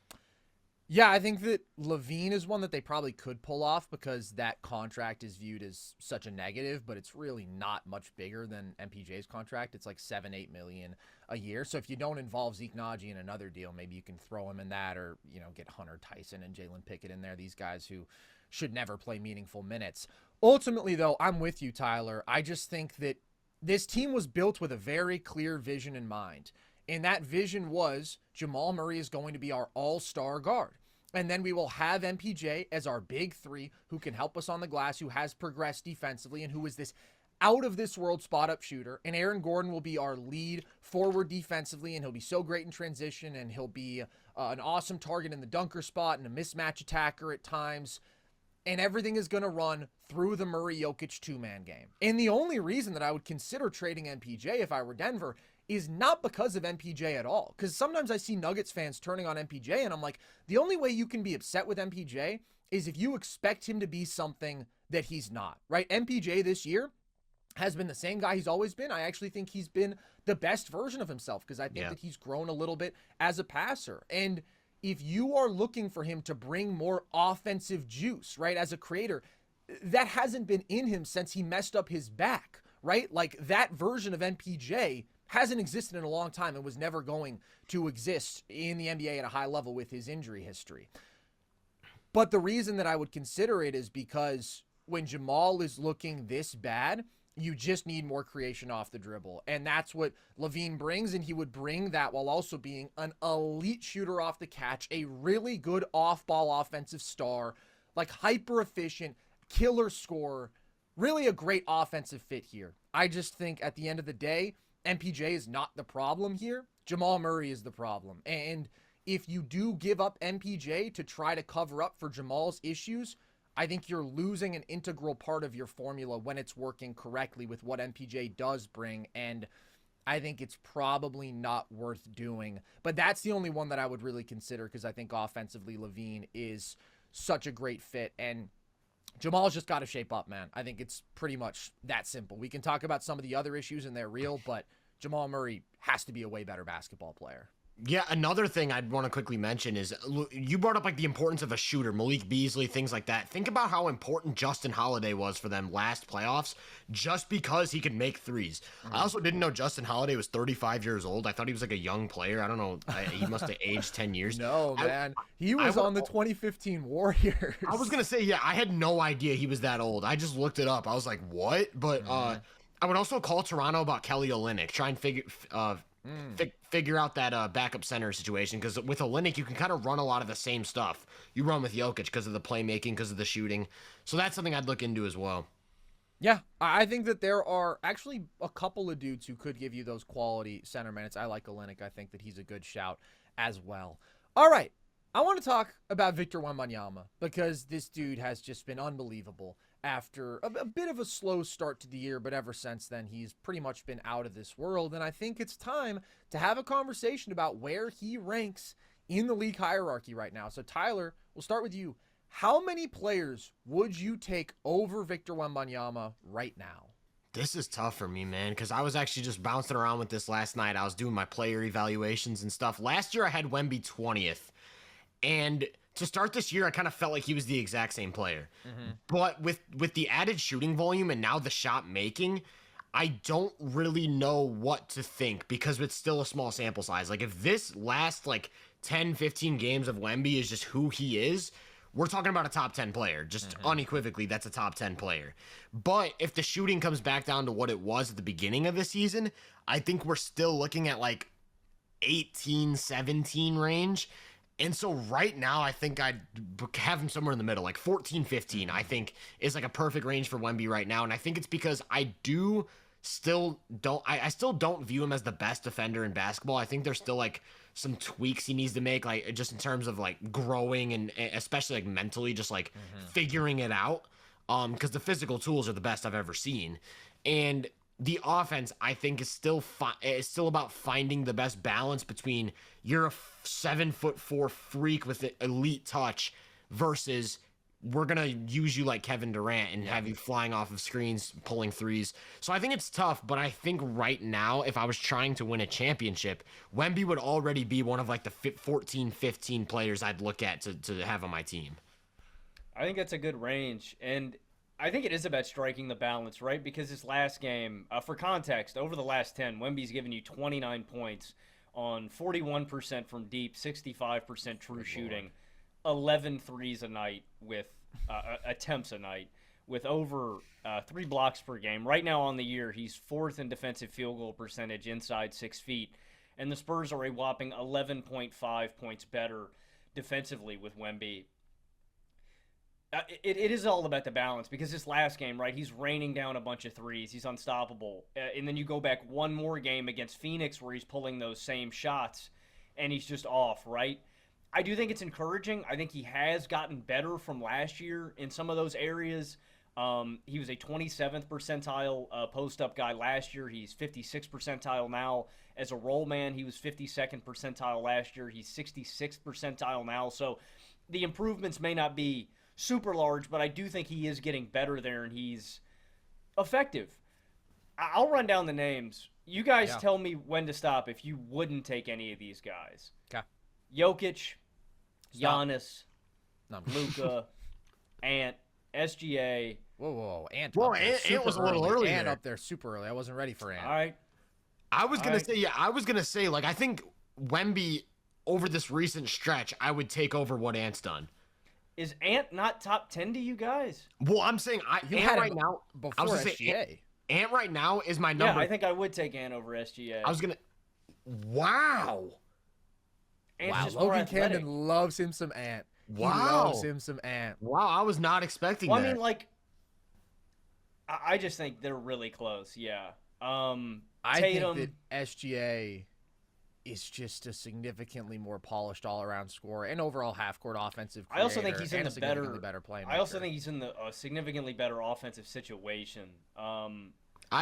Yeah, I think that LaVine is one that they probably could pull off because that contract is viewed as such a negative, but it's really not much bigger than MPJ's contract. It's like $7-8 million a year. So if you don't involve Zeke Naji in another deal, maybe you can throw him in that, or get Hunter Tyson and Jalen Pickett in there. These guys who should never play meaningful minutes. Ultimately, though, I'm with you, Tyler. I just think that this team was built with a very clear vision in mind. And that vision was Jamal Murray is going to be our all-star guard. And then we will have MPJ as our big three who can help us on the glass, who has progressed defensively, and who is this out-of-this-world spot-up shooter. And Aaron Gordon will be our lead forward defensively, and he'll be so great in transition, and he'll be an awesome target in the dunker spot and a mismatch attacker at times. And everything is going to run through the Murray-Jokic two-man game. And the only reason that I would consider trading MPJ if I were Denver is not because of MPJ at all. Because sometimes I see Nuggets fans turning on MPJ, and I'm like, the only way you can be upset with MPJ is if you expect him to be something that he's not, right? MPJ this year has been the same guy he's always been. I actually think he's been the best version of himself because I think that he's grown a little bit as a passer. And if you are looking for him to bring more offensive juice, right, as a creator, that hasn't been in him since he messed up his back, right? Like that version of MPJ hasn't existed in a long time and was never going to exist in the NBA at a high level with his injury history. But the reason that I would consider it is because when Jamal is looking this bad, you just need more creation off the dribble. And that's what LaVine brings, and he would bring that while also being an elite shooter off the catch, a really good off-ball offensive star, like hyper-efficient, killer scorer, really a great offensive fit here. I just think at the end of the day, MPJ is not the problem here. Jamal Murray is the problem. And if you do give up MPJ to try to cover up for Jamal's issues, I think you're losing an integral part of your formula when it's working correctly with what MPJ does bring, and I think it's probably not worth doing. But that's the only one that I would really consider because I think offensively LaVine is such a great fit, and Jamal's just got to shape up, man. I think it's pretty much that simple. We can talk about some of the other issues, and they're real, but Jamal Murray has to be a way better basketball player. Yeah, another thing I'd want to quickly mention is you brought up like the importance of a shooter, Malik Beasley, things like that. Think about how important Justin Holiday was for them last playoffs just because he could make threes. I also didn't know Justin Holiday was 35 years old. I thought he was like a young player. I don't know. He must have aged 10 years. No, man. He was on the 2015 Warriors. I was going to say, yeah, I had no idea he was that old. I just looked it up. I was like, what? But I would also call Toronto about Kelly Olynyk, try and figure out that backup center situation, because with Olynyk you can kind of run a lot of the same stuff you run with Jokic because of the playmaking, because of the shooting. So that's something I'd look into as well. Yeah, I think that there are actually a couple of dudes who could give you those quality center minutes. I like Olynyk. I think that he's a good shout as well. All right, I want to talk about Victor Wembanyama because this dude has just been unbelievable after a bit of a slow start to the year, but ever since then, he's pretty much been out of this world. And I think it's time to have a conversation about where he ranks in the league hierarchy right now. So, Tyler, we'll start with you. How many players would you take over Victor Wembanyama right now? This is tough for me, man, because I was actually just bouncing around with this last night. I was doing my player evaluations and stuff. Last year, I had Wemby 20th. And to start this year, I kind of felt like he was the exact same player. But with the added shooting volume and now the shot making, I don't really know what to think because it's still a small sample size. Like if this last like 10, 15 games of Wemby is just who he is, we're talking about a top 10 player. Just unequivocally, that's a top 10 player. But if the shooting comes back down to what it was at the beginning of the season, I think we're still looking at like 18, 17 range. And so right now, I think I'd have him somewhere in the middle, like 14, 15, I think is like a perfect range for Wemby right now. And I think it's because I still don't view him as the best defender in basketball. I think there's still like some tweaks he needs to make, like just in terms of like growing and especially like mentally, just like figuring it out. Because the physical tools are the best I've ever seen. And the offense, I think, is still about finding the best balance between you're a 7'4" freak with an elite touch versus we're gonna use you like Kevin Durant and have you flying off of screens, pulling threes. So I think it's tough, but I think right now, if I was trying to win a championship, Wemby would already be one of like the 14, 15 players I'd look at to have on my team. I think that's a good range, and I think it is about striking the balance, right? Because this last game, for context, over the last 10, Wemby's given you 29 points on 41% from deep, 65% true shooting, 11 threes a night with attempts a night, with over 3 blocks per game. Right now on the year, he's 4th in defensive field goal percentage inside 6 feet. And the Spurs are a whopping 11.5 points better defensively with Wemby. It is all about the balance, because this last game, right, he's raining down a bunch of threes. He's unstoppable. And then you go back one more game against Phoenix where he's pulling those same shots, and he's just off, right? I do think it's encouraging. I think he has gotten better from last year in some of those areas. He was a 27th percentile post-up guy last year. He's 56th percentile now. As a roll man, he was 52nd percentile last year. He's 66th percentile now. So the improvements may not be super large, but I do think he is getting better there, and he's effective. I'll run down the names. You guys tell me when to stop if you wouldn't take any of these guys. Okay. Jokic, Stop. Giannis, Luka, Ant, SGA. Whoa. Ant. Whoa, up there, Ant super was a little early Ant there. up there super early. I wasn't ready for Ant. All right. I was gonna say, like, I think Wemby over this recent stretch, I would take over what Ant's done. Is Ant not top 10 to you guys? Well, I'm saying You Ant had right him now. before I was gonna say SGA. Ant right now is my Yeah, number. I think I would take Ant over SGA. I was gonna. Wow. Ant's Wow, just more Logan athletic. Camden loves him some Ant. He Wow. loves him some Ant. Wow, I was not expecting Well, that. I mean, like, I just think they're really close. Yeah. I Tatum. think that SGA is just a significantly more polished all-around scorer and overall half-court offensive creator. I also think he's in and the a significantly better playmaker. I also think he's in the significantly better offensive situation. I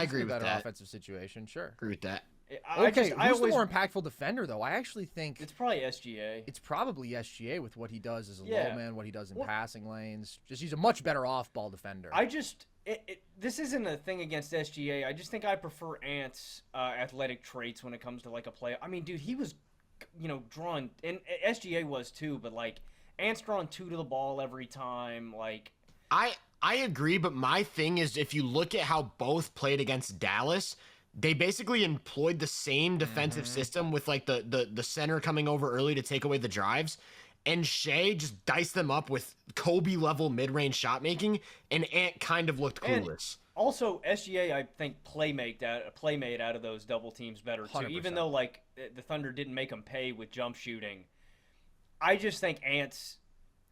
He's agree in a with better that. offensive situation, sure. Agree with that. Okay, I who's always, the more impactful defender, though? I actually think It's probably SGA. it's probably SGA with what he does as a Yeah. low man, what he does in Well- passing lanes. Just he's a much better off-ball defender. This isn't a thing against SGA. I just think I prefer Ant's athletic traits when it comes to like a play. I mean, dude, he was, drawn, and SGA was too, but like Ant's drawing 2 to the ball every time. Like, I agree, but my thing is, if you look at how both played against Dallas, they basically employed the same defensive system with like the center coming over early to take away the drives, and Shai just diced them up with Kobe level mid-range shot making, and Ant kind of looked And- clueless. also, SGA, I think, playmate out of those double teams better, too. 100%. Even though, like, the Thunder didn't make him pay with jump shooting. I just think Ant's...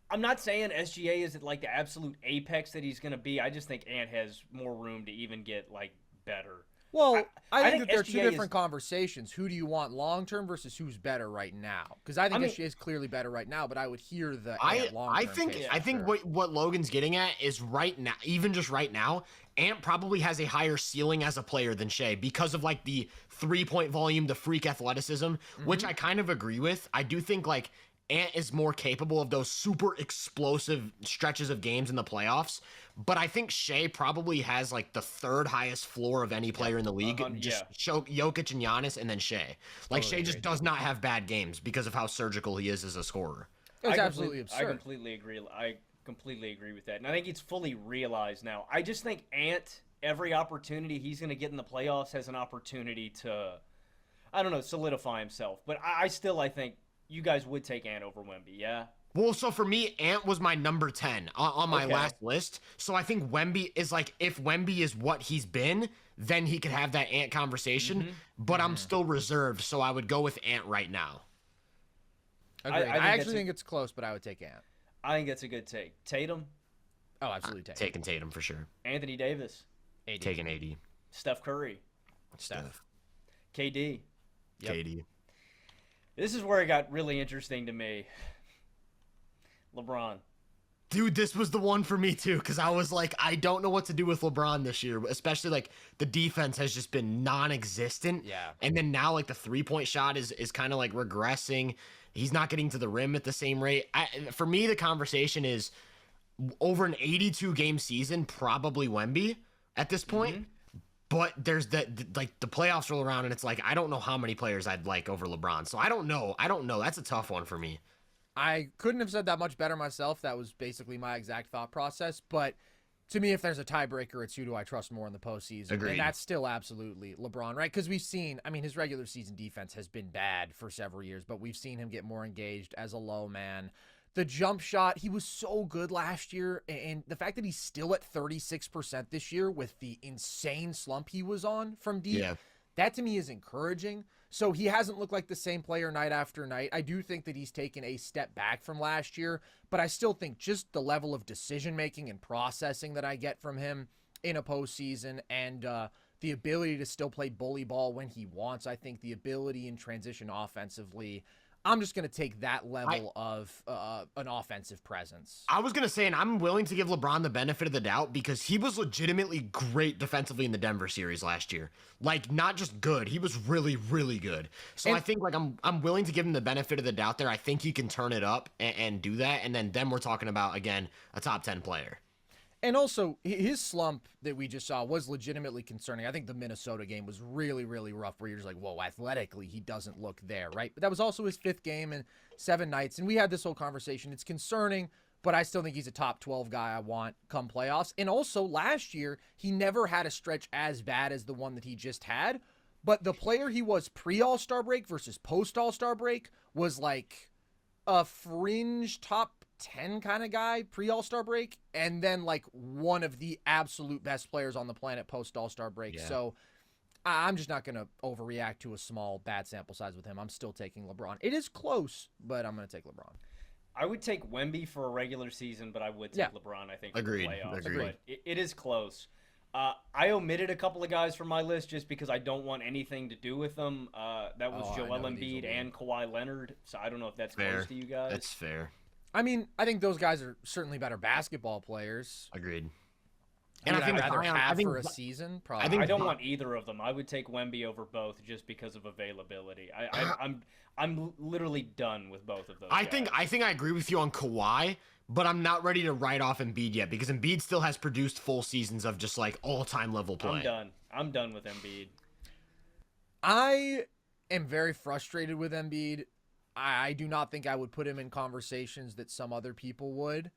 I'm not saying SGA is at, like, the absolute apex that he's going to be. I just think Ant has more room to even get, like, better. Well, I think think that there are two SGA different conversations. Who do you want long term versus who's better right now? Because I think mean- SGA is clearly better right now, but I would hear the long I term. think what Logan's getting at is right now, even just right now, Ant probably has a higher ceiling as a player than Shai because of like the 3-point volume, the freak athleticism, which I kind of agree with. I do think like Ant is more capable of those super explosive stretches of games in the playoffs, but I think Shai probably has like the 3rd highest floor of any player in the league. Just show Jokic and Giannis, and then Shai. Like Totally Shai just agree. does not have bad games because of how surgical he is as a scorer. It's I absolutely absurd. I completely agree. I completely agree with that. And I think it's fully realized now. I just think Ant, every opportunity he's going to get in the playoffs has an opportunity to, I don't know, solidify himself. But I think you guys would take Ant over Wemby, yeah? Well, so for me, Ant was my number 10 on my Okay. last list. So I think Wemby is like, if Wemby is what he's been, then he could have that Ant conversation. But I'm still reserved, so I would go with Ant right now. Agreed. I I, think that's actually a- think it's close, but I would take Ant. I think that's a good take. Tatum, Oh, absolutely take Taking Tatum for sure. Anthony Davis, AD. Taking 80. Steph Curry, Steph. KD. Yep. KD. This is where it got really interesting to me. LeBron. Dude, this was the one for me too, because I was like, I don't know what to do with LeBron this year, especially like the defense has just been non-existent. Yeah. And then now like the 3-point shot is kind of like regressing. He's not getting to the rim at the same rate. For me, the conversation is over an 82 game season, probably Wemby at this point. But there's that, like the playoffs roll around and it's like, I don't know how many players I'd like over LeBron. So I don't know. That's a tough one for me. I couldn't have said that much better myself. That was basically my exact thought process. But to me, if there's a tiebreaker, it's who do I trust more in the postseason? Agreed. And that's still absolutely LeBron, right? Because we've seen, I mean, his regular season defense has been bad for several years, but we've seen him get more engaged as a low man. The jump shot, he was so good last year, and the fact that he's still at 36% this year with the insane slump he was on from deep, that to me is encouraging. So he hasn't looked like the same player night after night. I do think that he's taken a step back from last year, but I still think just the level of decision-making and processing that I get from him in a postseason and the ability to still play bully ball when he wants, I think the ability in transition offensively, I'm just going to take that level of an offensive presence. I was going to say, and I'm willing to give LeBron the benefit of the doubt because he was legitimately great defensively in the Denver series last year. Like, not just good. He was really, really good. So I think, like, I'm willing to give him the benefit of the doubt there. I think he can turn it up and do that. And then we're talking about, again, a top 10 player. And also, his slump that we just saw was legitimately concerning. I think the Minnesota game was really, really rough where you're just like, whoa, athletically, he doesn't look there, right? But that was also his 5th game in 7 nights. And we had this whole conversation. It's concerning, but I still think he's a top 12 guy I want come playoffs. And also, last year, he never had a stretch as bad as the one that he just had. But the player he was pre-All-Star break versus post-All-Star break was like a fringe top 10 kind of guy pre-All-Star break, and then like one of the absolute best players on the planet post-All-Star break. So I'm just not going to overreact to a small bad sample size with him. I'm still taking LeBron. It is close, but I'm going to take LeBron. I would take Wemby for a regular season, but I would take LeBron, I think, for the playoffs. But it is close. I omitted a couple of guys from my list just because I don't want anything to do with them. That was Joel Embiid and Kawhi Leonard, so I don't know if that's close to you guys. That's fair. I mean, I think those guys are certainly better basketball players. Agreed. And I think have for a season. Probably. I don't want either of them. I would take Wemby over both just because of availability. I'm literally done with both of those. I think I agree with you on Kawhi, but I'm not ready to write off Embiid yet because Embiid still has produced full seasons of just like all-time level play. I'm done with Embiid. I am very frustrated with Embiid. I do not think I would put him in conversations that some other people would.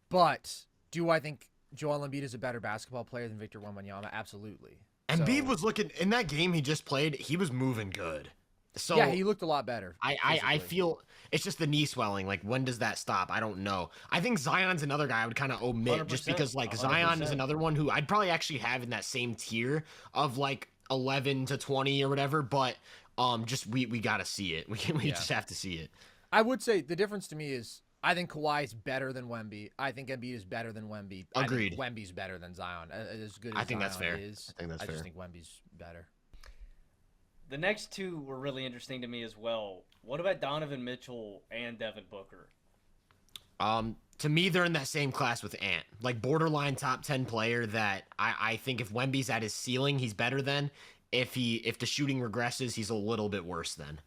But do I think Joel Embiid is a better basketball player than Victor Wembanyama? Absolutely. Embiid was looking, in that game he just played, he was moving good. So yeah, he looked a lot better. I feel it's just the knee swelling. Like, when does that stop? I don't know. I think Zion's another guy I would kind of omit just because, like, 100%. Zion is another one who I'd probably actually have in that same tier of, like, 11 to 20 or whatever, but just we got to see it. We just have to see it. I would say the difference to me is I think Kawhi is better than Wemby. I think Embiid is better than Wemby. Agreed. I think Wemby's better than Zion. As good as I think Zion that's fair. is, I think that's fair. I just think Wemby's better. The next two were really interesting to me as well. What about Donovan Mitchell and Devin Booker? To me, they're in that same class with Ant. Like, borderline top 10 player that I think if Wemby's at his ceiling, he's better than. If the shooting regresses, he's a little bit worse than.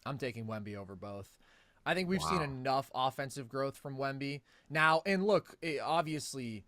I'm taking Wemby over both. I think we've seen enough offensive growth from Wemby. Now, and look, obviously,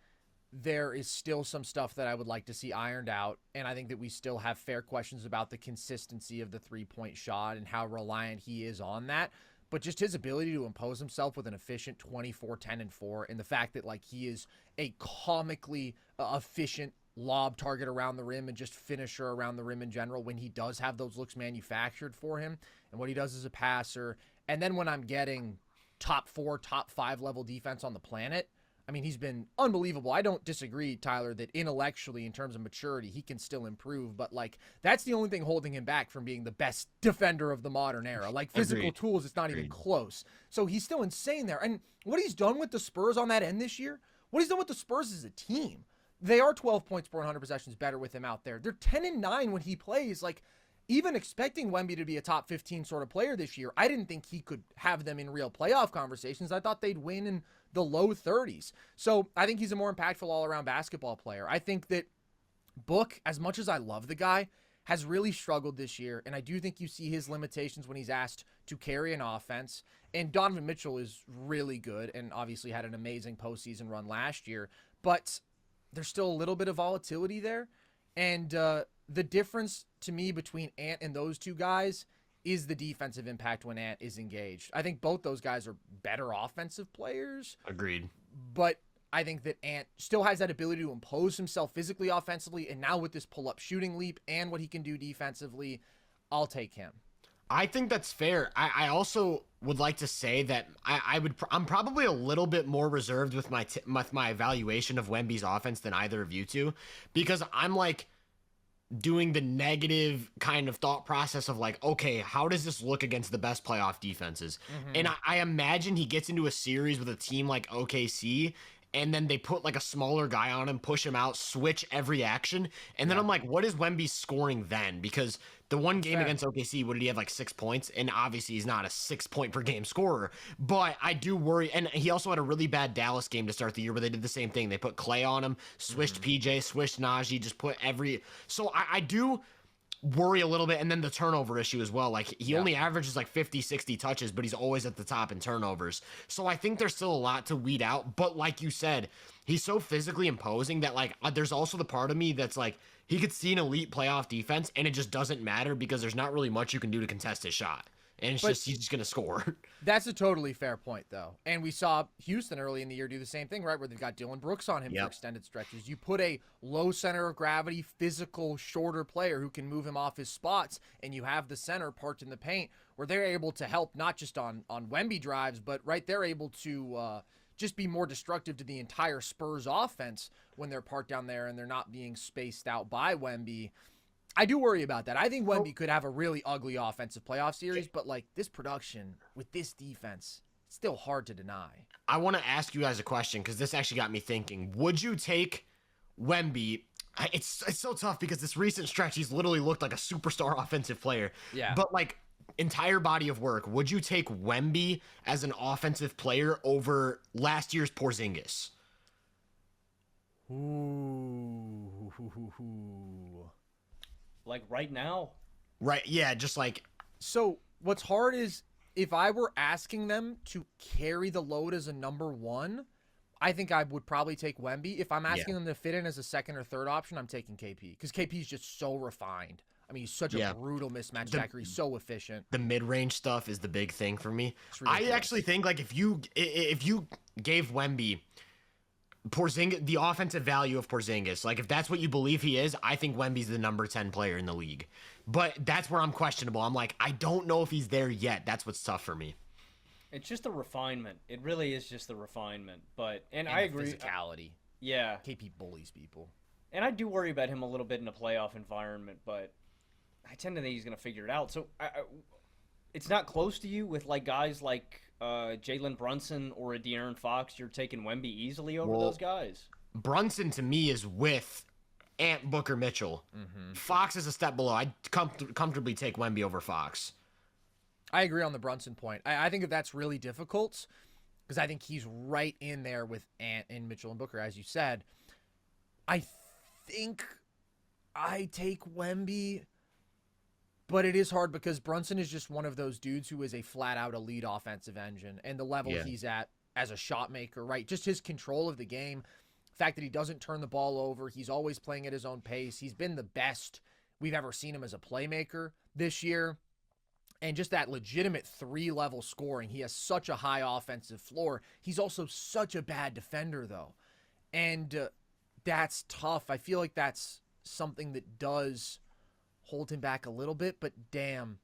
there is still some stuff that I would like to see ironed out, and I think that we still have fair questions about the consistency of the three-point shot and how reliant he is on that. But just his ability to impose himself with an efficient 24, 10, and 4, and the fact that like he is a comically efficient lob target around the rim and just finisher around the rim in general when he does have those looks manufactured for him, and what he does as a passer. And then when I'm getting top 4, top 5 level defense on the planet, I mean, he's been unbelievable. I don't disagree, Tyler, that intellectually, in terms of maturity, he can still improve. But, like, that's the only thing holding him back from being the best defender of the modern era. Like, physical tools, it's not even close. So he's still insane there. And what he's done with the Spurs on that end this year, what he's done with the Spurs as a team, they are 12 points per 100 possessions better with him out there. They're 10-9 when he plays. Like, even expecting Wemby to be a top 15 sort of player this year, I didn't think he could have them in real playoff conversations. I thought they'd win in the low 30s. So I think he's a more impactful all-around basketball player. I think that Book, as much as I love the guy, has really struggled this year, and I do think you see his limitations when he's asked to carry an offense. And Donovan Mitchell is really good and obviously had an amazing postseason run last year, but there's still a little bit of volatility there. And the difference to me between Ant and those two guys is the defensive impact when Ant is engaged. I think both those guys are better offensive players. Agreed. But I think that Ant still has that ability to impose himself physically, offensively, and now with this pull-up shooting leap and what he can do defensively, I'll take him. I think that's fair. I also would like to say that I'm probably a little bit more reserved with my evaluation of Wemby's offense than either of you two, because I'm like doing the negative kind of thought process of like, okay, how does this look against the best playoff defenses? And I imagine he gets into a series with a team like OKC, and then they put like a smaller guy on him, push him out, switch every action. And then I'm like, what is Wemby scoring then? Because the one game against OKC, what did he have, like 6 points? And obviously he's not a 6 point per game scorer. But I do worry. And he also had a really bad Dallas game to start the year where they did the same thing. They put Clay on him, switched PJ, switched Najee, just put every. So I do worry a little bit. And then the turnover issue as well. Like he only averages like 50, 60 touches, but he's always at the top in turnovers. So I think there's still a lot to weed out. But like you said, he's so physically imposing that like there's also the part of me that's like, he could see an elite playoff defense and it just doesn't matter because there's not really much you can do to contest his shot. And it's just, he's just going to score. That's a totally fair point, though. And we saw Houston early in the year do the same thing, right? Where they've got Dylan Brooks on him for extended stretches. You put a low center of gravity, physical, shorter player who can move him off his spots, and you have the center parked in the paint where they're able to help not just on Wemby drives, but right, they're able to just be more destructive to the entire Spurs offense when they're parked down there and they're not being spaced out by Wemby. I do worry about that. I think Wemby could have a really ugly offensive playoff series, but like this production with this defense, it's still hard to deny. I want to ask you guys a question because this actually got me thinking. Would you take Wemby? It's so tough because this recent stretch, he's literally looked like a superstar offensive player. Yeah. But like entire body of work, would you take Wemby as an offensive player over last year's Porzingis? Ooh. Like right now? Right, yeah, just like... So what's hard is if I were asking them to carry the load as a number one, I think I would probably take Wemby. If I'm asking them to fit in as a second or third option, I'm taking KP because KP is just so refined. I mean, he's such a brutal mismatch jacker. He's so efficient. The mid-range stuff is the big thing for me. I actually think like if you gave Wemby Porzingis, the offensive value of Porzingis, like if that's what you believe he is, I think Wemby's the number 10 player in the league. But that's where I'm questionable. I'm like, I don't know if he's there yet. That's what's tough for me. It's just the refinement. It really is just the refinement. And I agree. Physicality. Yeah. KP bullies people. And I do worry about him a little bit in a playoff environment, but I tend to think he's going to figure it out. So it's not close to you with like guys like Jalen Brunson or a De'Aaron Fox. You're taking Wemby easily over those guys. Brunson to me is with Ant Booker Mitchell. Fox is a step below. I'd comfortably take Wemby over Fox. I agree on the Brunson point. I think that that's really difficult because I think he's right in there with Ant and Mitchell and Booker, as you said. I think I take Wemby, but it is hard because Brunson is just one of those dudes who is a flat-out elite offensive engine, and the level he's at as a shot maker, right? Just his control of the game, the fact that he doesn't turn the ball over, he's always playing at his own pace. He's been the best we've ever seen him as a playmaker this year, and just that legitimate three-level scoring. He has such a high offensive floor. He's also such a bad defender, though, and that's tough. I feel like that's something that does hold him back a little bit, but damn.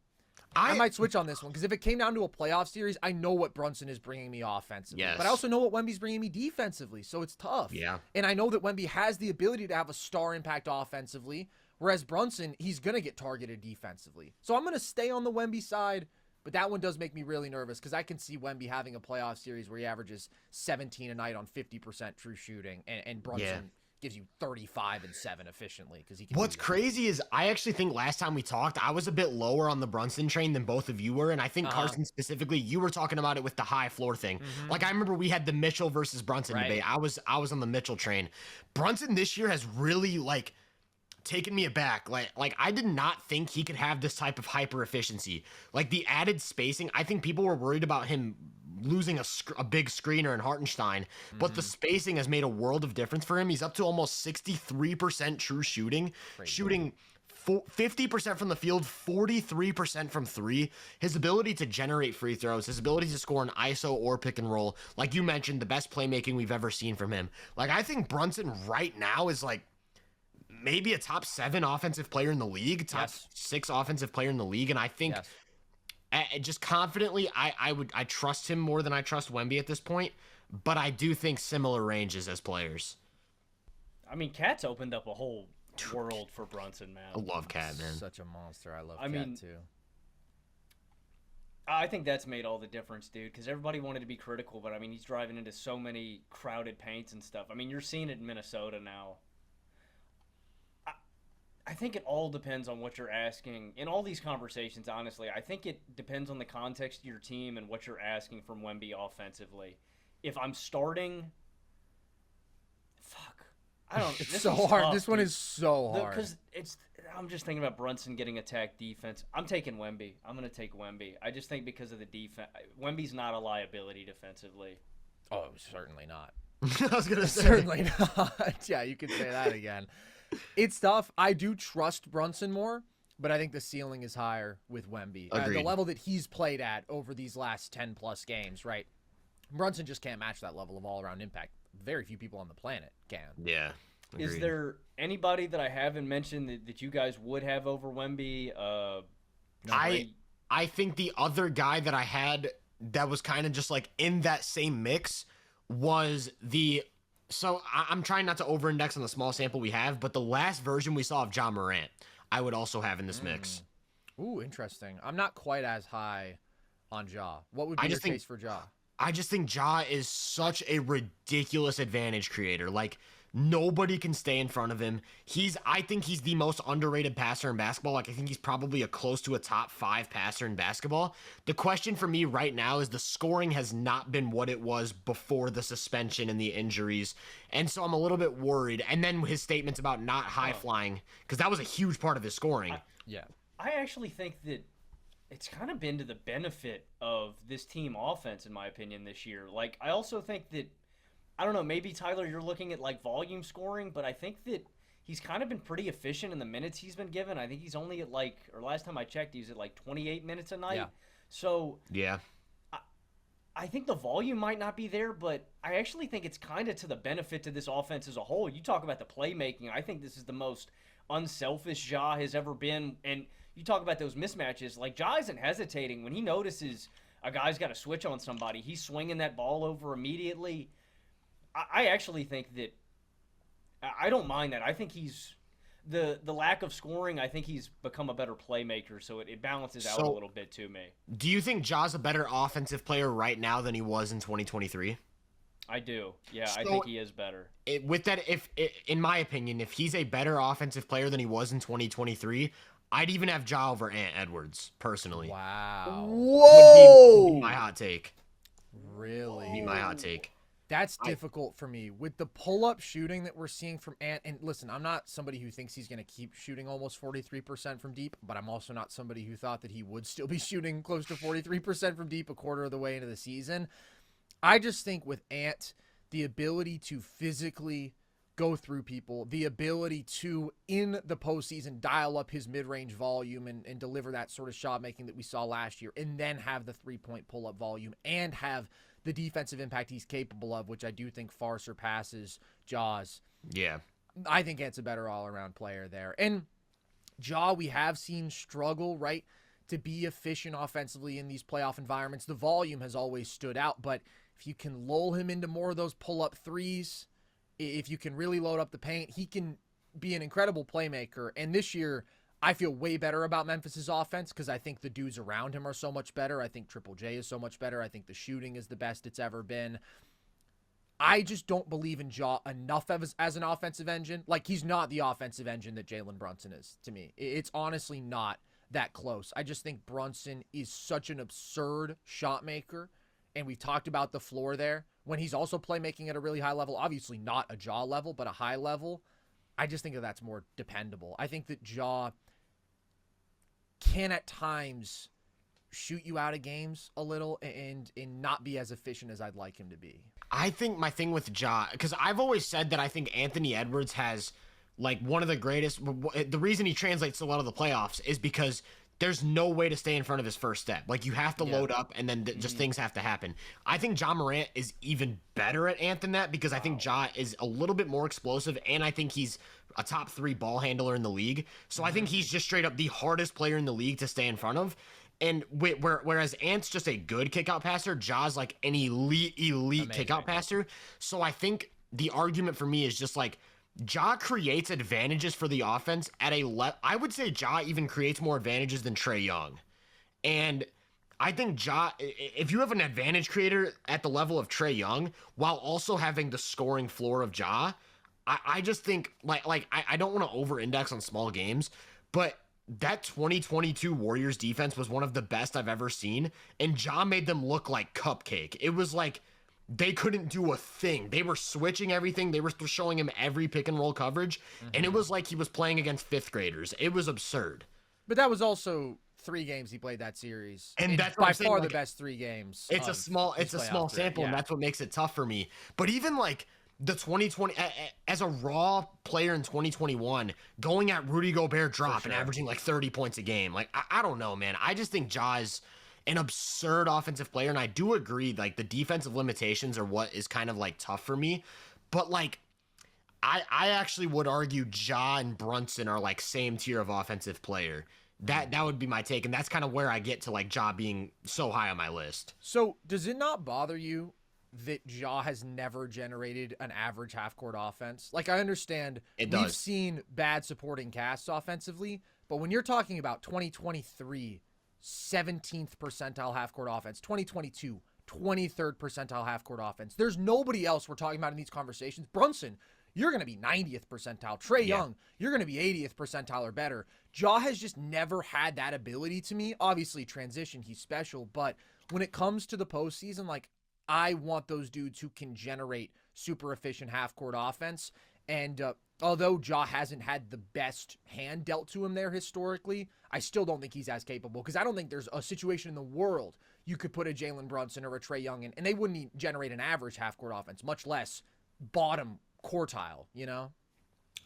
I might switch on this one because if it came down to a playoff series, I know what Brunson is bringing me offensively, but I also know what Wemby's bringing me defensively, so it's tough. Yeah. And I know that Wemby has the ability to have a star impact offensively, whereas Brunson, he's going to get targeted defensively. So I'm going to stay on the Wemby side, but that one does make me really nervous because I can see Wemby having a playoff series where he averages 17 a night on 50% true shooting, and Brunson gives you 35 and 7 efficiently because he can. What's crazy is I actually think last time we talked, I was a bit lower on the Brunson train than both of you were, and I think Carson specifically, you were talking about it with the high floor thing. Like I remember we had the Mitchell versus Brunson debate. I was on the Mitchell train. Brunson this year has really like taken me aback. Like I did not think he could have this type of hyper efficiency. Like the added spacing, I think people were worried about him losing a big screener in Hartenstein, but the spacing has made a world of difference for him. He's up to almost 63% true shooting, shooting 50% from the field, 43% from three. His ability to generate free throws, his ability to score an ISO or pick and roll, like you mentioned, the best playmaking we've ever seen from him. Like I think Brunson right now is like maybe a top 7 offensive player in the league, top 6 offensive player in the league, and I think Just confidently, I trust him more than I trust Wemby at this point, but I do think similar ranges as players. I mean, Cat's opened up a whole world for Brunson, man. I love Cat, man. Such a monster. I love Cat too. I think that's made all the difference, dude, because everybody wanted to be critical, but I mean, he's driving into so many crowded paints and stuff. I mean, you're seeing it in Minnesota now. I think it all depends on what you're asking. In all these conversations, honestly, I think it depends on the context of your team and what you're asking from Wemby offensively. If I'm starting... Fuck. I don't... It's so hard. Tough, this one is so hard. Because I'm just thinking about Brunson getting attacked defense. I'm taking Wemby. I'm going to take Wemby. I just think because of the defense... Wemby's not a liability defensively. Oh, certainly not. I was going to say. Certainly not. Yeah, you could say that again. It's tough. I do trust Brunson more, but I think the ceiling is higher with Wemby. The level that he's played at over these last 10-plus games, right? Brunson just can't match that level of all-around impact. Very few people on the planet can. Yeah. Agreed. Is there anybody that I haven't mentioned that you guys would have over Wemby? I think the other guy that I had that was kind of just like in that same mix was So I'm trying not to over-index on the small sample we have, but the last version we saw of Ja Morant, I would also have in this mix. Ooh, interesting. I'm not quite as high on Ja. What would be your case for Ja? I just think Ja is such a ridiculous advantage creator. Like, nobody can stay in front of him. I think he's the most underrated passer in basketball. Like, I think he's probably close to a top 5 passer in basketball. The question for me right now is the scoring has not been what it was before the suspension and the injuries. And so I'm a little bit worried. And then his statements about not high flying, because that was a huge part of his scoring. I actually think that it's kind of been to the benefit of this team offense, in my opinion, this year. Like, I also think that, I don't know, maybe, Tyler, you're looking at, like, volume scoring, but I think that he's kind of been pretty efficient in the minutes he's been given. I think he's only at, like, or last time I checked, he was at, like, 28 minutes a night. Yeah. So, yeah. I think the volume might not be there, but I actually think it's kind of to the benefit to this offense as a whole. You talk about the playmaking. I think this is the most unselfish Ja has ever been. And you talk about those mismatches. Like, Ja isn't hesitating. When he notices a guy's got to switch on somebody, he's swinging that ball over immediately. I actually think that I don't mind that. I think he's the lack of scoring. I think he's become a better playmaker, so it balances out a little bit to me. Do you think Ja's a better offensive player right now than he was in 2023? I do. Yeah, I think he is better. In my opinion, if he's a better offensive player than he was in 2023, I'd even have Ja over Ant Edwards personally. Wow. Whoa! Would be my hot take. Really? Would be my hot take. That's difficult for me. With the pull-up shooting that we're seeing from Ant, and listen, I'm not somebody who thinks he's going to keep shooting almost 43% from deep, but I'm also not somebody who thought that he would still be shooting close to 43% from deep a quarter of the way into the season. I just think with Ant, the ability to physically go through people, the ability to, in the postseason, dial up his mid-range volume and deliver that sort of shot making that we saw last year, and then have the three-point pull-up volume and have the defensive impact he's capable of, which I do think far surpasses Ja's. Yeah. I think Ant's a better all-around player there. And Ja, we have seen struggle, right, to be efficient offensively in these playoff environments. The volume has always stood out, but if you can lull him into more of those pull-up threes, if you can really load up the paint, he can be an incredible playmaker. And this year, I feel way better about Memphis's offense because I think the dudes around him are so much better. I think Triple J is so much better. I think the shooting is the best it's ever been. I just don't believe in Ja enough as an offensive engine. Like, he's not the offensive engine that Jalen Brunson is to me. It's honestly not that close. I just think Brunson is such an absurd shot maker, and we've talked about the floor there. When he's also playmaking at a really high level, obviously not a Ja level, but a high level, I just think that that's more dependable. I think that Ja can at times shoot you out of games a little and not be as efficient as I'd like him to be. I think my thing with Ja, because I've always said that I think Anthony Edwards has like one of the greatest, the reason he translates to a lot of the playoffs is because there's no way to stay in front of his first step. Like, you have to load up, and then just things have to happen. I think Ja Morant is even better at Ant than that because I think Ja is a little bit more explosive, and I think he's a top 3 ball handler in the league. So I think he's just straight up the hardest player in the league to stay in front of. And whereas Ant's just a good kickout passer, Ja's like an elite Amazing. kickout passer. So I think the argument for me is just like Ja creates advantages for the offense at I would say Ja even creates more advantages than Trae Young. And I think Ja, if you have an advantage creator at the level of Trae Young while also having the scoring floor of Ja, I just think I don't want to over-index on small games, but that 2022 Warriors defense was one of the best I've ever seen, and Ja made them look like cupcake. It was like they couldn't do a thing. They were switching everything. They were showing him every pick and roll coverage, and it was like he was playing against fifth graders. It was absurd. But that was also 3 games he played that series, And that's by what I'm saying, far like, the best 3 games. It's a small sample, and yeah. that's what makes it tough for me. But even like the 2020 as a raw player in 2021 going at Rudy Gobert drop and averaging like 30 points a game, like I don't know, man. I just think Ja is an absurd offensive player, and I do agree like the defensive limitations are what is kind of like tough for me. But like I actually would argue Ja and Brunson are like same tier of offensive player. That would be my take, and that's kind of where I get to like Ja being so high on my list. So does it not bother you that Ja has never generated an average half-court offense? Like, I understand we've seen bad supporting casts offensively, but when you're talking about 2023, 17th percentile half-court offense, 2022, 23rd percentile half-court offense, there's nobody else we're talking about in these conversations. Brunson, you're going to be 90th percentile. Trae Young, you're going to be 80th percentile or better. Ja has just never had that ability to me. Obviously, transition, he's special, but when it comes to the postseason, like, I want those dudes who can generate super efficient half-court offense. And although Ja hasn't had the best hand dealt to him there historically, I still don't think he's as capable, because I don't think there's a situation in the world you could put a Jalen Brunson or a Trae Young in, and they wouldn't generate an average half-court offense, much less bottom quartile, you know?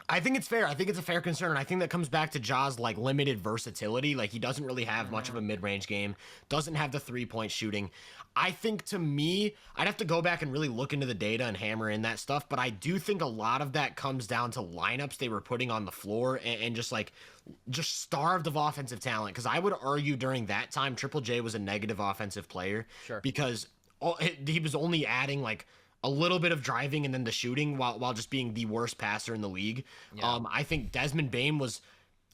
I think it's fair. I think it's a fair concern. And I think that comes back to Ja's like limited versatility. Like he doesn't really have much of a mid-range game, doesn't have the 3-point shooting. I think to me, I'd have to go back and really look into the data and hammer in that stuff. But I do think a lot of that comes down to lineups they were putting on the floor and just starved of offensive talent. Because I would argue during that time, Triple J was a negative offensive player. Sure. Because he was only adding like a little bit of driving and then the shooting while just being the worst passer in the league. Yeah. I think Desmond Bane was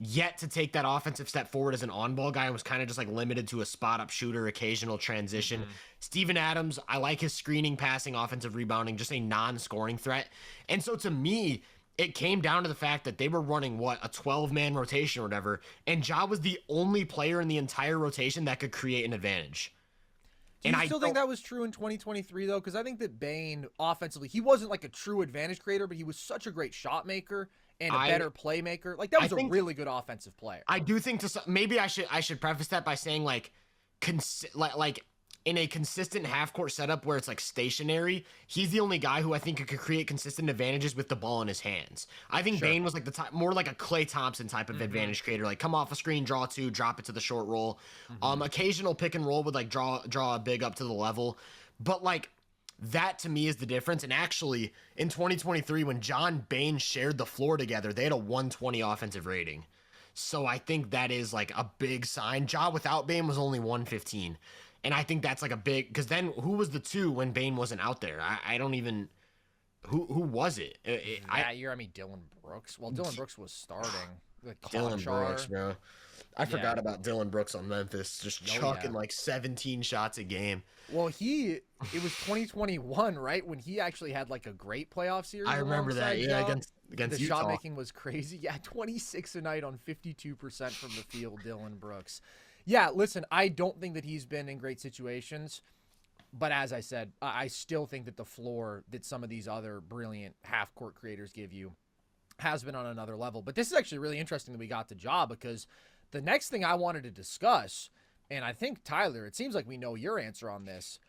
yet to take that offensive step forward as an on-ball guy and was kind of just like limited to a spot-up shooter, occasional transition. Steven Adams, I like his screening, passing, offensive rebounding, just a non-scoring threat. And so to me, it came down to the fact that they were running, a 12-man rotation or whatever, and Ja was the only player in the entire rotation that could create an advantage. Do you still think that was true in 2023, though? Because I think that Bane, offensively, he wasn't like a true advantage creator, but he was such a great shot maker and a better playmaker. Like, that was a really good offensive player. I do think maybe I should preface that by saying, like in a consistent half-court setup where it's like stationary, he's the only guy who I think could create consistent advantages with the ball in his hands. I think Bane was like more like a Klay Thompson type of advantage creator, like come off a screen, draw 2, drop it to the short roll. Occasional pick and roll would like draw a big up to the level, but like that to me is the difference. And actually, in 2023, when John Bane shared the floor together, they had a 120 offensive rating. So I think that is like a big sign. Ja without Bane was only 115. And I think that's like a big, because then who was the 2 when Bane wasn't out there? I don't even, who was it? That year, Dillon Brooks. Well, Dillon Brooks was starting. Dillon Brooks, bro. I forgot about Dillon Brooks on Memphis, just chucking like 17 shots a game. Well, it was 2021, right? When he actually had like a great playoff series. I remember that, against the Utah. Shot making was crazy. Yeah, 26 a night on 52% from the field, Dillon Brooks. Yeah, listen, I don't think that he's been in great situations, but as I said, I still think that the floor that some of these other brilliant half-court creators give you has been on another level. But this is actually really interesting that we got to Ja, because the next thing I wanted to discuss, and I think, Tyler, it seems like we know your answer on this,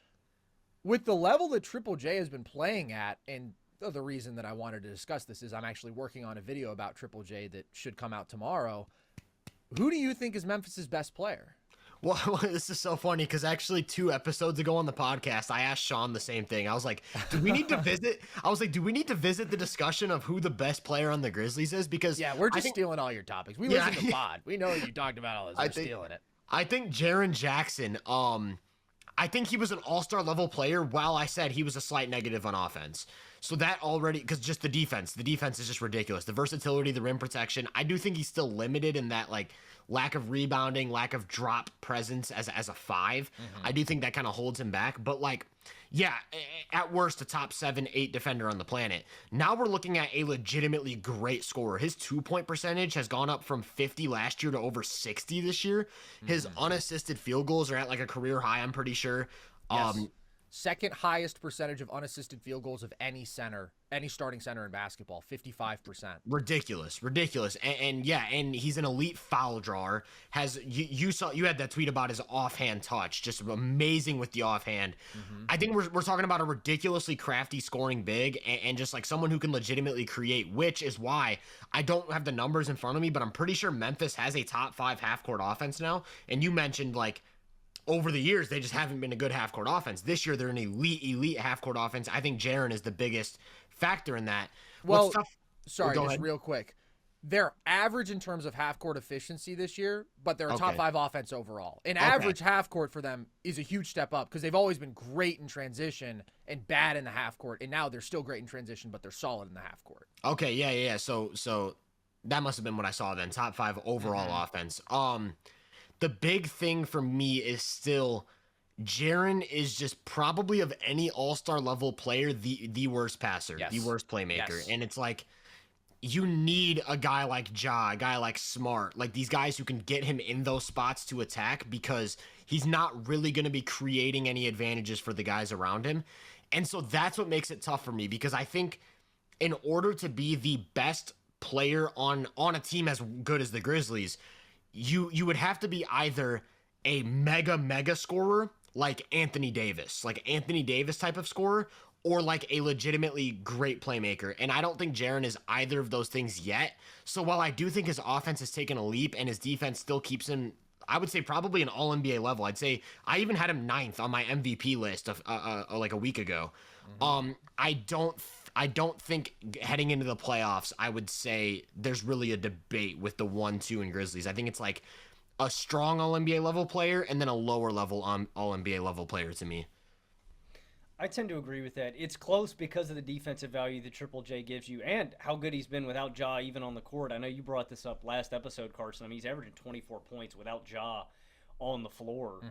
with the level that Triple J has been playing at, and the reason that I wanted to discuss this is I'm actually working on a video about Triple J that should come out tomorrow. Who do you think is Memphis' best player? Well, this is so funny because actually 2 episodes ago on the podcast, I asked Sean the same thing. I was like, do we need to visit the discussion of who the best player on the Grizzlies is? Because we're just stealing all your topics. We listen to the pod. We know you talked about all this. We're stealing it. I think Jaren Jackson, I think he was an all-star level player while I said he was a slight negative on offense. So that already, because just the defense is just ridiculous. The versatility, the rim protection, I do think he's still limited in that like lack of rebounding, lack of drop presence as a 5. I do think that kind of holds him back. But like, yeah, at worst, a top 7, 8 defender on the planet. Now we're looking at a legitimately great scorer. His 2-point percentage has gone up from 50 last year to over 60 this year. His unassisted field goals are at like a career high, I'm pretty sure. Yes. Second highest percentage of unassisted field goals of any center, any starting center in basketball, 55%. Ridiculous. And yeah, and he's an elite foul drawer. You had that tweet about his offhand touch, just amazing with the offhand. I think we're talking about a ridiculously crafty scoring big and just like someone who can legitimately create, which is why I don't have the numbers in front of me, but I'm pretty sure Memphis has a top 5 half-court offense now. And you mentioned like over the years, they just haven't been a good half-court offense. This year, they're an elite half-court offense. I think Jaren is the biggest factor in that. Well, sorry, just real quick. They're average in terms of half-court efficiency this year, but they're a top 5 offense overall. An average half-court for them is a huge step up because they've always been great in transition and bad in the half-court, and now they're still great in transition, but they're solid in the half-court. Okay, yeah. So that must have been what I saw then. Top 5 overall offense. The big thing for me is still Jaren is just probably of any all-star level player the worst passer, the worst playmaker. And it's like you need a guy like Ja, a guy like Smart, like these guys who can get him in those spots to attack because he's not really going to be creating any advantages for the guys around him. And so that's what makes it tough for me because I think in order to be the best player on a team as good as the Grizzlies, you would have to be either a mega scorer like Anthony Davis type of scorer, or like a legitimately great playmaker. And I don't think Jaren is either of those things yet. So while I do think his offense has taken a leap and his defense still keeps him, I would say probably an all NBA level. I'd say I even had him 9th on my MVP list of like a week ago. I don't think heading into the playoffs, I would say there's really a debate with the 1-2 in Grizzlies. I think it's like a strong All-NBA level player and then a lower level All-NBA level player to me. I tend to agree with that. It's close because of the defensive value that Triple J gives you and how good he's been without Ja even on the court. I know you brought this up last episode, Carson. I mean, he's averaging 24 points without Ja on the floor.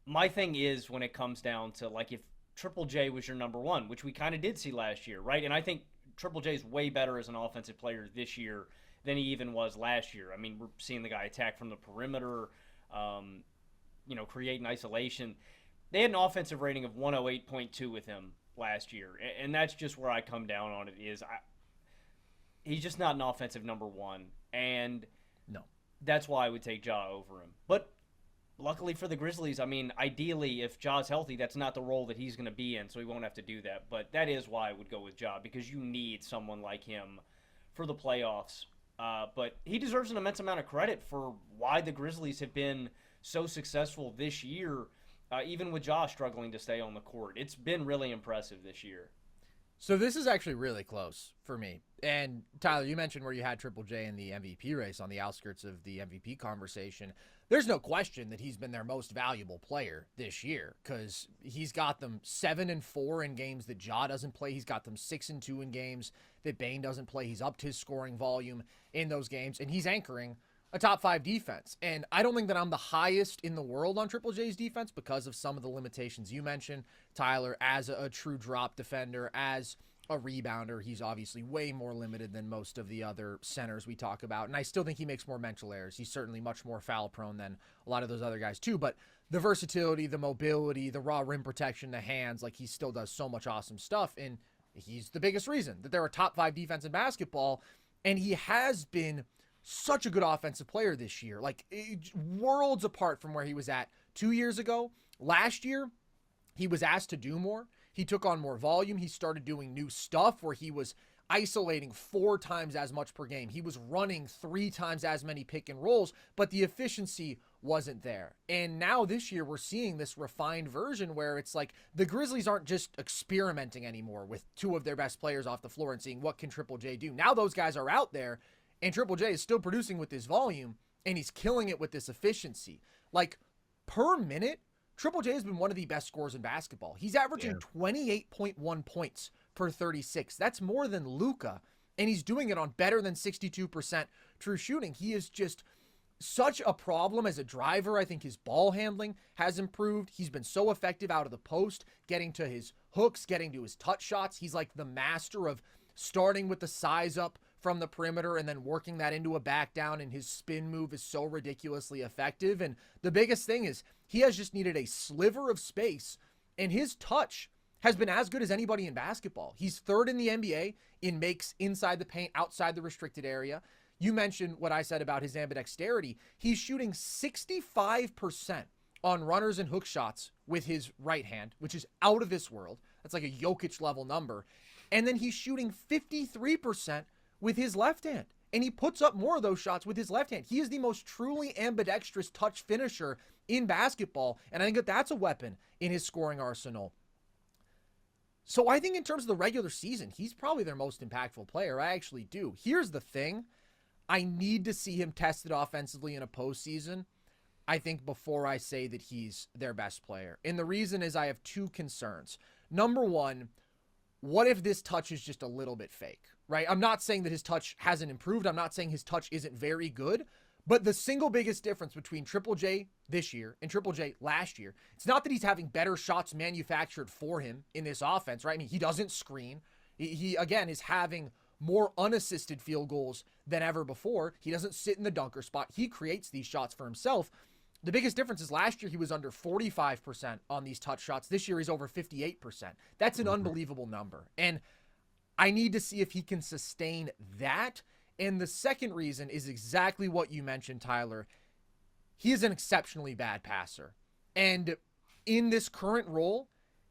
My thing is when it comes down to like if Triple J was your number 1, which we kind of did see last year, right? And I think Triple J is way better as an offensive player this year than he even was last year. I mean, we're seeing the guy attack from the perimeter, create an isolation. They had an offensive rating of 108.2 with him last year, and that's just where I come down on it is he's just not an offensive number 1, and no, that's why I would take Ja over him. But luckily for the Grizzlies, I mean, ideally, if Ja's healthy, that's not the role that he's going to be in, so he won't have to do that. But that is why I would go with Ja, because you need someone like him for the playoffs. But he deserves an immense amount of credit for why the Grizzlies have been so successful this year, even with Ja struggling to stay on the court. It's been really impressive this year. So this is actually really close for me. And Tyler, you mentioned where you had Triple J in the MVP race on the outskirts of the MVP conversation. There's no question that he's been their most valuable player this year because he's got them 7-4 in games that Ja doesn't play. He's got them 6-2 in games that Bane doesn't play. He's upped his scoring volume in those games, and he's anchoring a top 5 defense. And I don't think that I'm the highest in the world on Triple J's defense because of some of the limitations you mentioned, Tyler, as a true drop defender, as a rebounder. He's obviously way more limited than most of the other centers we talk about. And I still think he makes more mental errors. He's certainly much more foul prone than a lot of those other guys too. But the versatility, the mobility, the raw rim protection, the hands, like he still does so much awesome stuff. And he's the biggest reason that they're a top 5 defense in basketball. And he has been such a good offensive player this year, like worlds apart from where he was at 2 years ago. Last year, he was asked to do more. He took on more volume. He started doing new stuff where he was isolating 4 times as much per game. He was running 3 times as many pick and rolls, but the efficiency wasn't there. And now this year we're seeing this refined version where it's like the Grizzlies aren't just experimenting anymore with 2 of their best players off the floor and seeing what can Triple J do. Now those guys are out there and Triple J is still producing with this volume and he's killing it with this efficiency. Like, per minute, Triple J has been one of the best scorers in basketball. He's averaging 28.1 points per 36. That's more than Luka, and he's doing it on better than 62% true shooting. He is just such a problem as a driver. I think his ball handling has improved. He's been so effective out of the post, getting to his hooks, getting to his touch shots. He's like the master of starting with the size up from the perimeter and then working that into a back down, and his spin move is so ridiculously effective. And the biggest thing is he has just needed a sliver of space, and his touch has been as good as anybody in basketball. He's third in the NBA in makes inside the paint, outside the restricted area. You mentioned what I said about his ambidexterity. He's shooting 65% on runners and hook shots with his right hand, which is out of this world. That's like a Jokic level number. And then he's shooting 53% with his left hand. And he puts up more of those shots with his left hand. He is the most truly ambidextrous touch finisher in basketball. And I think that that's a weapon in his scoring arsenal. So I think in terms of the regular season, he's probably their most impactful player. I actually do. Here's the thing. I need to see him tested offensively in a postseason, I think, before I say that he's their best player. And the reason is I have two concerns. Number one, what if this touch is just a little bit fake, right? I'm not saying that his touch hasn't improved. I'm not saying his touch isn't very good. But the single biggest difference between Triple J this year and Triple J last year, it's not that he's having better shots manufactured for him in this offense, right? I mean, he doesn't screen. He again, is having more unassisted field goals than ever before. He doesn't sit in the dunker spot. He creates these shots for himself. The biggest difference is last year he was under 45% on these touch shots. This year he's over 58%. That's an unbelievable number. And I need to see if he can sustain that. And the second reason is exactly what you mentioned, Tyler. He is an exceptionally bad passer. And in this current role,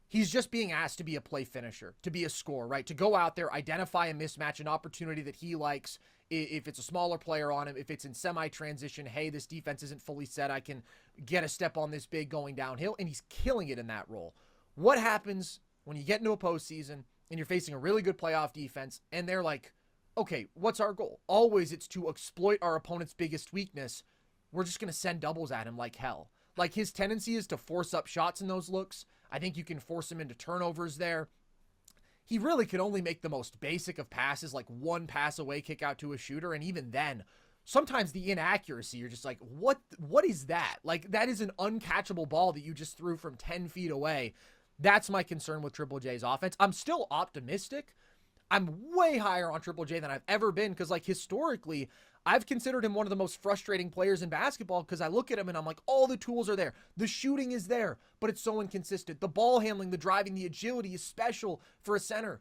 he's just being asked to be a play finisher, to be a scorer, right? To go out there, identify a mismatch, an opportunity that he likes. If it's a smaller player on him, if it's in semi-transition, hey, this defense isn't fully set, I can get a step on this big going downhill, and he's killing it in that role. What happens when you get into a postseason and you're facing a really good playoff defense, and they're like, okay, what's our goal? Always it's to exploit our opponent's biggest weakness. We're just going to send doubles at him like hell. Like, his tendency is to force up shots in those looks. I think you can force him into turnovers there. He really could only make the most basic of passes, like one pass away, kick out to a shooter. And even then, sometimes the inaccuracy, you're just like, what is that? Like, that is an uncatchable ball that you just threw from 10 feet away. That's my concern with Triple J's offense. I'm still optimistic. I'm way higher on Triple J than I've ever been because, like, historically, I've considered him one of the most frustrating players in basketball because I look at him and I'm like, all the tools are there. The shooting is there, but it's so inconsistent. The ball handling, the driving, the agility is special for a center,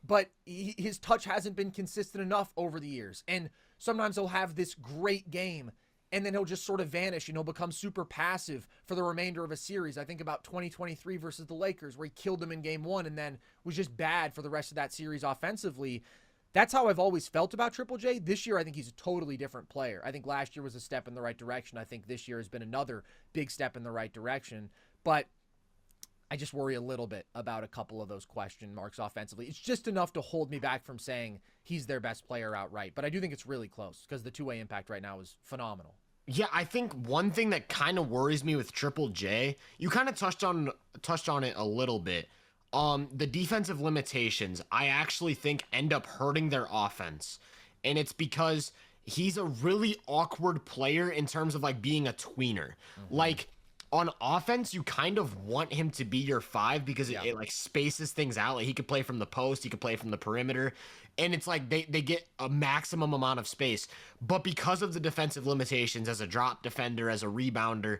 but his touch hasn't been consistent enough over the years. And sometimes he'll have this great game and then he'll just sort of vanish and he'll become super passive for the remainder of a series. I think about 2023 versus the Lakers where he killed them in game one and then was just bad for the rest of that series offensively. That's how I've always felt about Triple J. This year, I think he's a totally different player. I think last year was a step in the right direction. I think this year has been another big step in the right direction. But I just worry a little bit about a couple of those question marks offensively. It's just enough to hold me back from saying he's their best player outright. But I do think it's really close because the two-way impact right now is phenomenal. Yeah, I think one thing that kind of worries me with Triple J, you kind of touched on it a little bit. The defensive limitations, I actually think end up hurting their offense. And it's because he's a really awkward player in terms of like being a tweener. Like on offense, you kind of want him to be your five because it like spaces things out. Like he could play from the post, he could play from the perimeter. And it's like they get a maximum amount of space. But because of the defensive limitations as a drop defender, as a rebounder,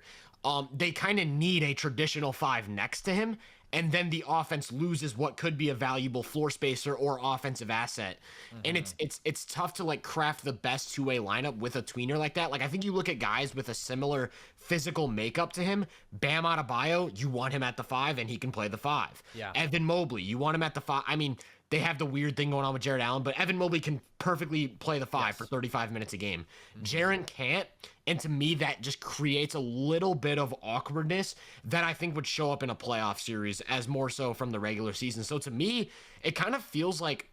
they kind of need a traditional five next to him. And then the offense loses what could be a valuable floor spacer or offensive asset. And it's tough to like craft the best two-way lineup with a tweener like that. Like I think you look at guys with a similar physical makeup to him. Bam Adebayo, you want him at the five and he can play the five. Yeah. Evan Mobley, you want him at the five. I mean, they have the weird thing going on with Jared Allen, but Evan Mobley can perfectly play the five for 35 minutes a game. Jaren can't, and to me, that just creates a little bit of awkwardness that I think would show up in a playoff series as more so from the regular season. So to me, it kind of feels like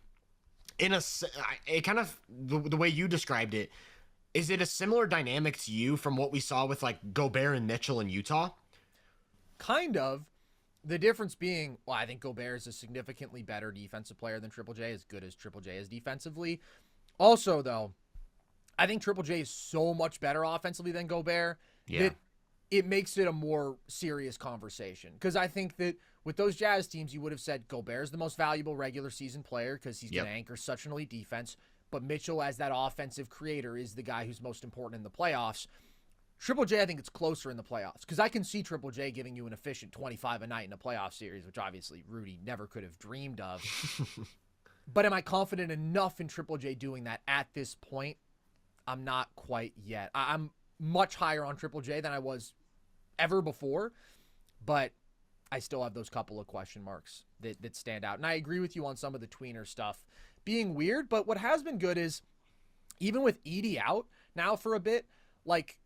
the way you described it, Is it a similar dynamic to you from what we saw with like Gobert and Mitchell in Utah? Kind of. The difference being, well, I think Gobert is a significantly better defensive player than Triple J, as good as Triple J is defensively. Also, though, I think Triple J is so much better offensively than Gobert that it makes it a more serious conversation. Because I think that with those Jazz teams, you would have said Gobert's the most valuable regular season player because he's going to anchor such an elite defense. But Mitchell, as that offensive creator, is the guy who's most important in the playoffs. Triple J, I think it's closer in the playoffs because I can see Triple J giving you an efficient 25 a night in a playoff series, which obviously Rudy never could have dreamed of. But am I confident enough in Triple J doing that at this point? I'm not quite yet. I'm much higher on Triple J than I was ever before, but I still have those couple of question marks that stand out. And I agree with you on some of the tweener stuff being weird, but what has been good is even with Edey out now for a bit, like,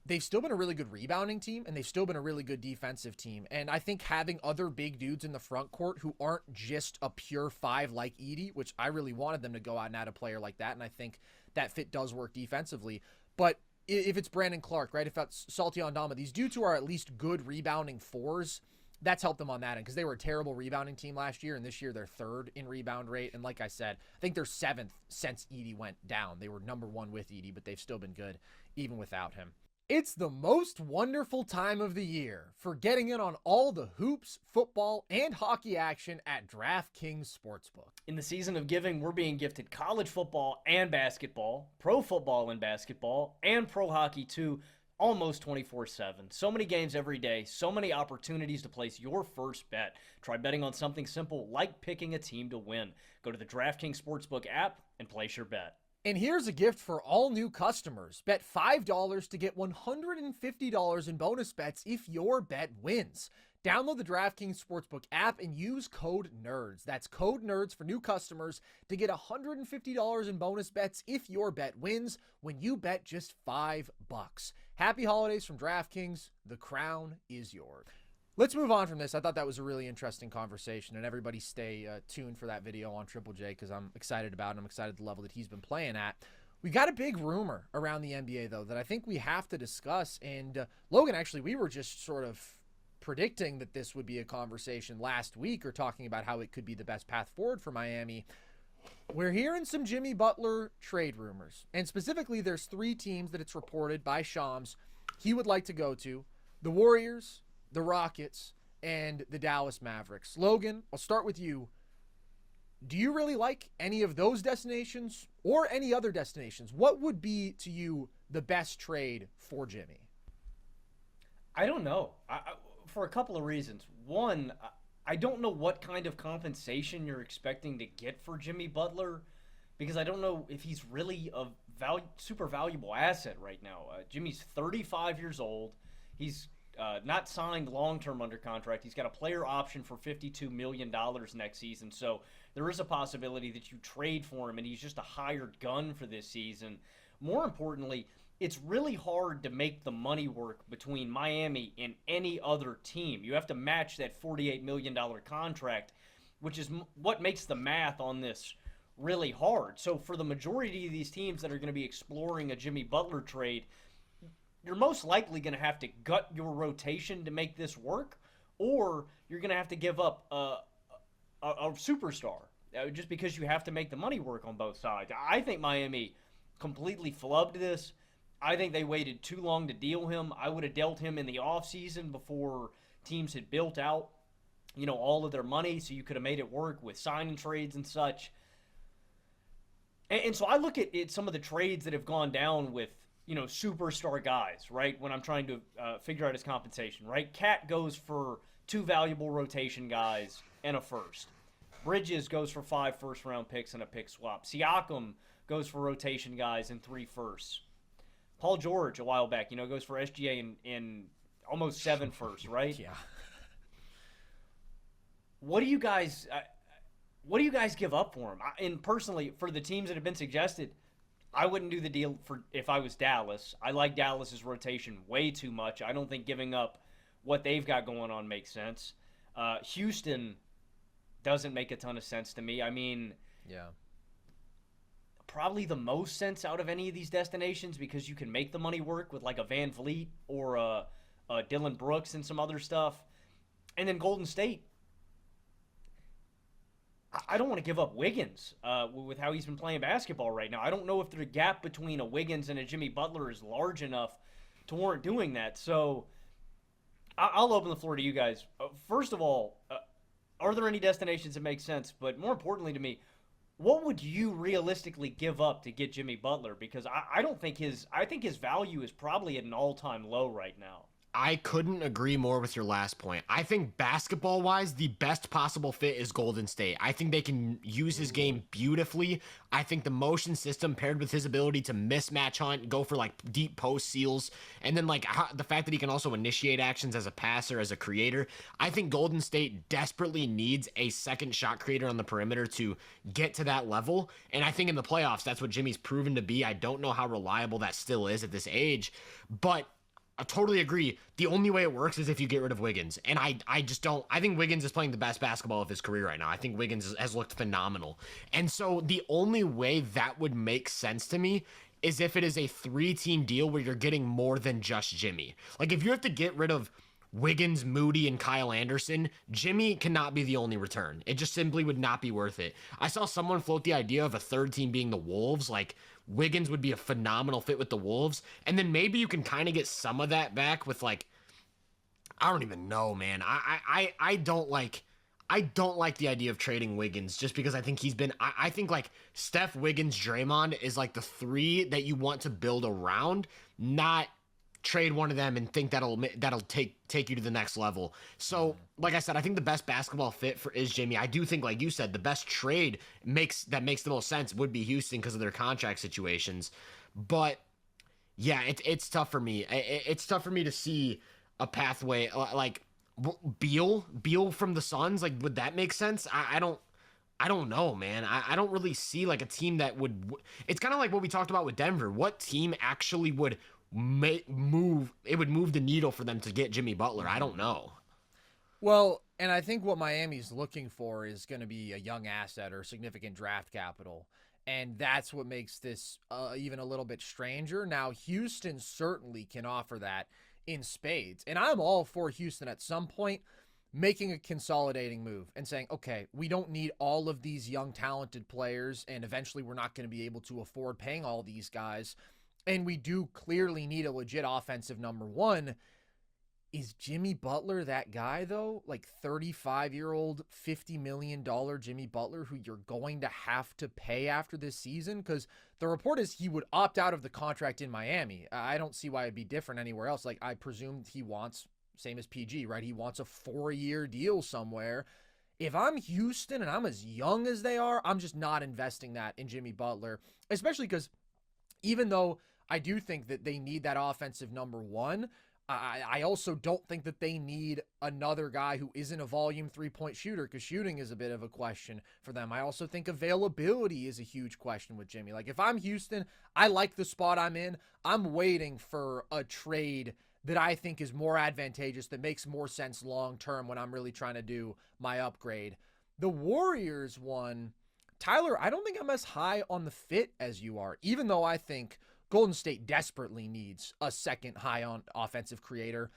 they've still been a really good rebounding team, and they've still been a really good defensive team. And I think having other big dudes in the front court who aren't just a pure five like Edey, which I really wanted them to go out and add a player like that, and I think that fit does work defensively. But if it's Brandon Clark, right, if that's Salty Ondama, these dudes who are at least good rebounding fours, that's helped them on that end because they were a terrible rebounding team last year, and this year they're third in rebound rate. And like I said, I think they're seventh since Edey went down. They were number one with Edey, but they've still been good even without him. It's the most wonderful time of the year for getting in on all the hoops, football, and hockey action at DraftKings Sportsbook. In the season of giving, we're being gifted college football and basketball, pro football and basketball, and pro hockey too, almost 24/7. So many games every day, so many opportunities to place your first bet. Try betting on something simple like picking a team to win. Go to the DraftKings Sportsbook app and place your bet. And here's a gift for all new customers. Bet $5 to get $150 in bonus bets if your bet wins. Download the DraftKings Sportsbook app and use code NERDS. That's code NERDS for new customers to get $150 in bonus bets if your bet wins when you bet just $5. Happy holidays from DraftKings. The crown is yours. Let's move on from this. I thought that was a really interesting conversation, and everybody stay tuned for that video on Triple J because I'm excited about it, and I'm excited the level that he's been playing at. We got a big rumor around the NBA, though, that I think we have to discuss. And Logan, actually, we were just sort of predicting that this would be a conversation last week or talking about how it could be the best path forward for Miami. We're hearing some Jimmy Butler trade rumors, and specifically there's 3 teams that it's reported by Shams he would like to go to: the Warriors, the Rockets, and the Dallas Mavericks. Logan, I'll start with you. Do you really like any of those destinations or any other destinations? What would be to you the best trade for Jimmy? I don't know. For a couple of reasons. One, I don't know what kind of compensation you're expecting to get for Jimmy Butler because I don't know if he's really a super valuable asset right now. Jimmy's 35 years old. He's not signed long-term under contract. He's got a player option for $52 million next season. So there is a possibility that you trade for him and he's just a hired gun for this season. More importantly, it's really hard to make the money work between Miami and any other team. You have to match that $48 million contract, which is what makes the math on this really hard. So for the majority of these teams that are going to be exploring a Jimmy Butler trade, you're most likely going to have to gut your rotation to make this work, or you're going to have to give up a superstar just because you have to make the money work on both sides. I think Miami completely flubbed this. I think they waited too long to deal him. I would have dealt him in the offseason before teams had built out, all of their money, so you could have made it work with signing trades and such. And so I look at some of the trades that have gone down with, superstar guys, right? When I'm trying to figure out his compensation, right? Cat goes for 2 valuable rotation guys and a first. Bridges goes for 5 first-round picks and a pick swap. Siakam goes for rotation guys and 3 firsts. Paul George, a while back, goes for SGA in almost 7 firsts, right? Yeah. What do you guys give up for him? And personally, for the teams that have been suggested, I wouldn't do the deal if I was Dallas. I like Dallas's rotation way too much. I don't think giving up what they've got going on makes sense. Houston doesn't make a ton of sense to me. I mean, yeah, probably the most sense out of any of these destinations because you can make the money work with like a Van Vliet or a Dylan Brooks and some other stuff. And then Golden State, I don't want to give up Wiggins with how he's been playing basketball right now. I don't know if the gap between a Wiggins and a Jimmy Butler is large enough to warrant doing that. So I'll open the floor to you guys. First of all, are there any destinations that make sense? But more importantly to me, what would you realistically give up to get Jimmy Butler? Because I don't think I think his value is probably at an all-time low right now. I couldn't agree more with your last point. I think basketball-wise, the best possible fit is Golden State. I think they can use his game beautifully. I think the motion system paired with his ability to mismatch hunt, go for like deep post seals, and then like the fact that he can also initiate actions as a passer, as a creator. I think Golden State desperately needs a second shot creator on the perimeter to get to that level. And I think in the playoffs, that's what Jimmy's proven to be. I don't know how reliable that still is at this age, but I totally agree. The only way it works is if you get rid of Wiggins. And I just don't. I think Wiggins is playing the best basketball of his career right now. I think Wiggins has looked phenomenal. And so the only way that would make sense to me is if it is a 3-team deal where you're getting more than just Jimmy. Like if you have to get rid of Wiggins, Moody, and Kyle Anderson, Jimmy cannot be the only return. It just simply would not be worth it. I saw someone float the idea of a third team being the Wolves. Like Wiggins would be a phenomenal fit with the Wolves. And then maybe you can kind of get some of that back with like, I don't even know, man. I don't like the idea of trading Wiggins just because I think I think like Steph, Wiggins, Draymond is like the three that you want to build around, not trade one of them and think that'll take you to the next level. So, like I said, I think the best basketball fit is Jimmy. I do think, like you said, the best trade makes the most sense would be Houston because of their contract situations. But yeah, it's tough for me. It's tough for me to see a pathway like Beal from the Suns. Like, would that make sense? I don't know, man. I don't really see like a team that would. It's kind of like what we talked about with Denver. What team actually would move the needle for them to get Jimmy Butler? I don't know. Well, and I think what Miami's looking for is going to be a young asset or significant draft capital. And that's what makes this even a little bit stranger. Now, Houston certainly can offer that in spades. And I'm all for Houston at some point making a consolidating move and saying, okay, we don't need all of these young, talented players. And eventually we're not going to be able to afford paying all these guys. And we do clearly need a legit offensive number one. Is Jimmy Butler that guy, though? Like 35-year-old, $50 million Jimmy Butler who you're going to have to pay after this season? Because the report is he would opt out of the contract in Miami. I don't see why it'd be different anywhere else. Like I presumed he wants, same as PG, right? He wants a 4-year deal somewhere. If I'm Houston and I'm as young as they are, I'm just not investing that in Jimmy Butler, especially because even though I do think that they need that offensive number one, I also don't think that they need another guy who isn't a volume three-point shooter because shooting is a bit of a question for them. I also think availability is a huge question with Jimmy. Like if I'm Houston, I like the spot I'm in. I'm waiting for a trade that I think is more advantageous, that makes more sense long-term when I'm really trying to do my upgrade. The Warriors one, Tyler, I don't think I'm as high on the fit as you are, even though I think Golden State desperately needs a second high-on offensive creator.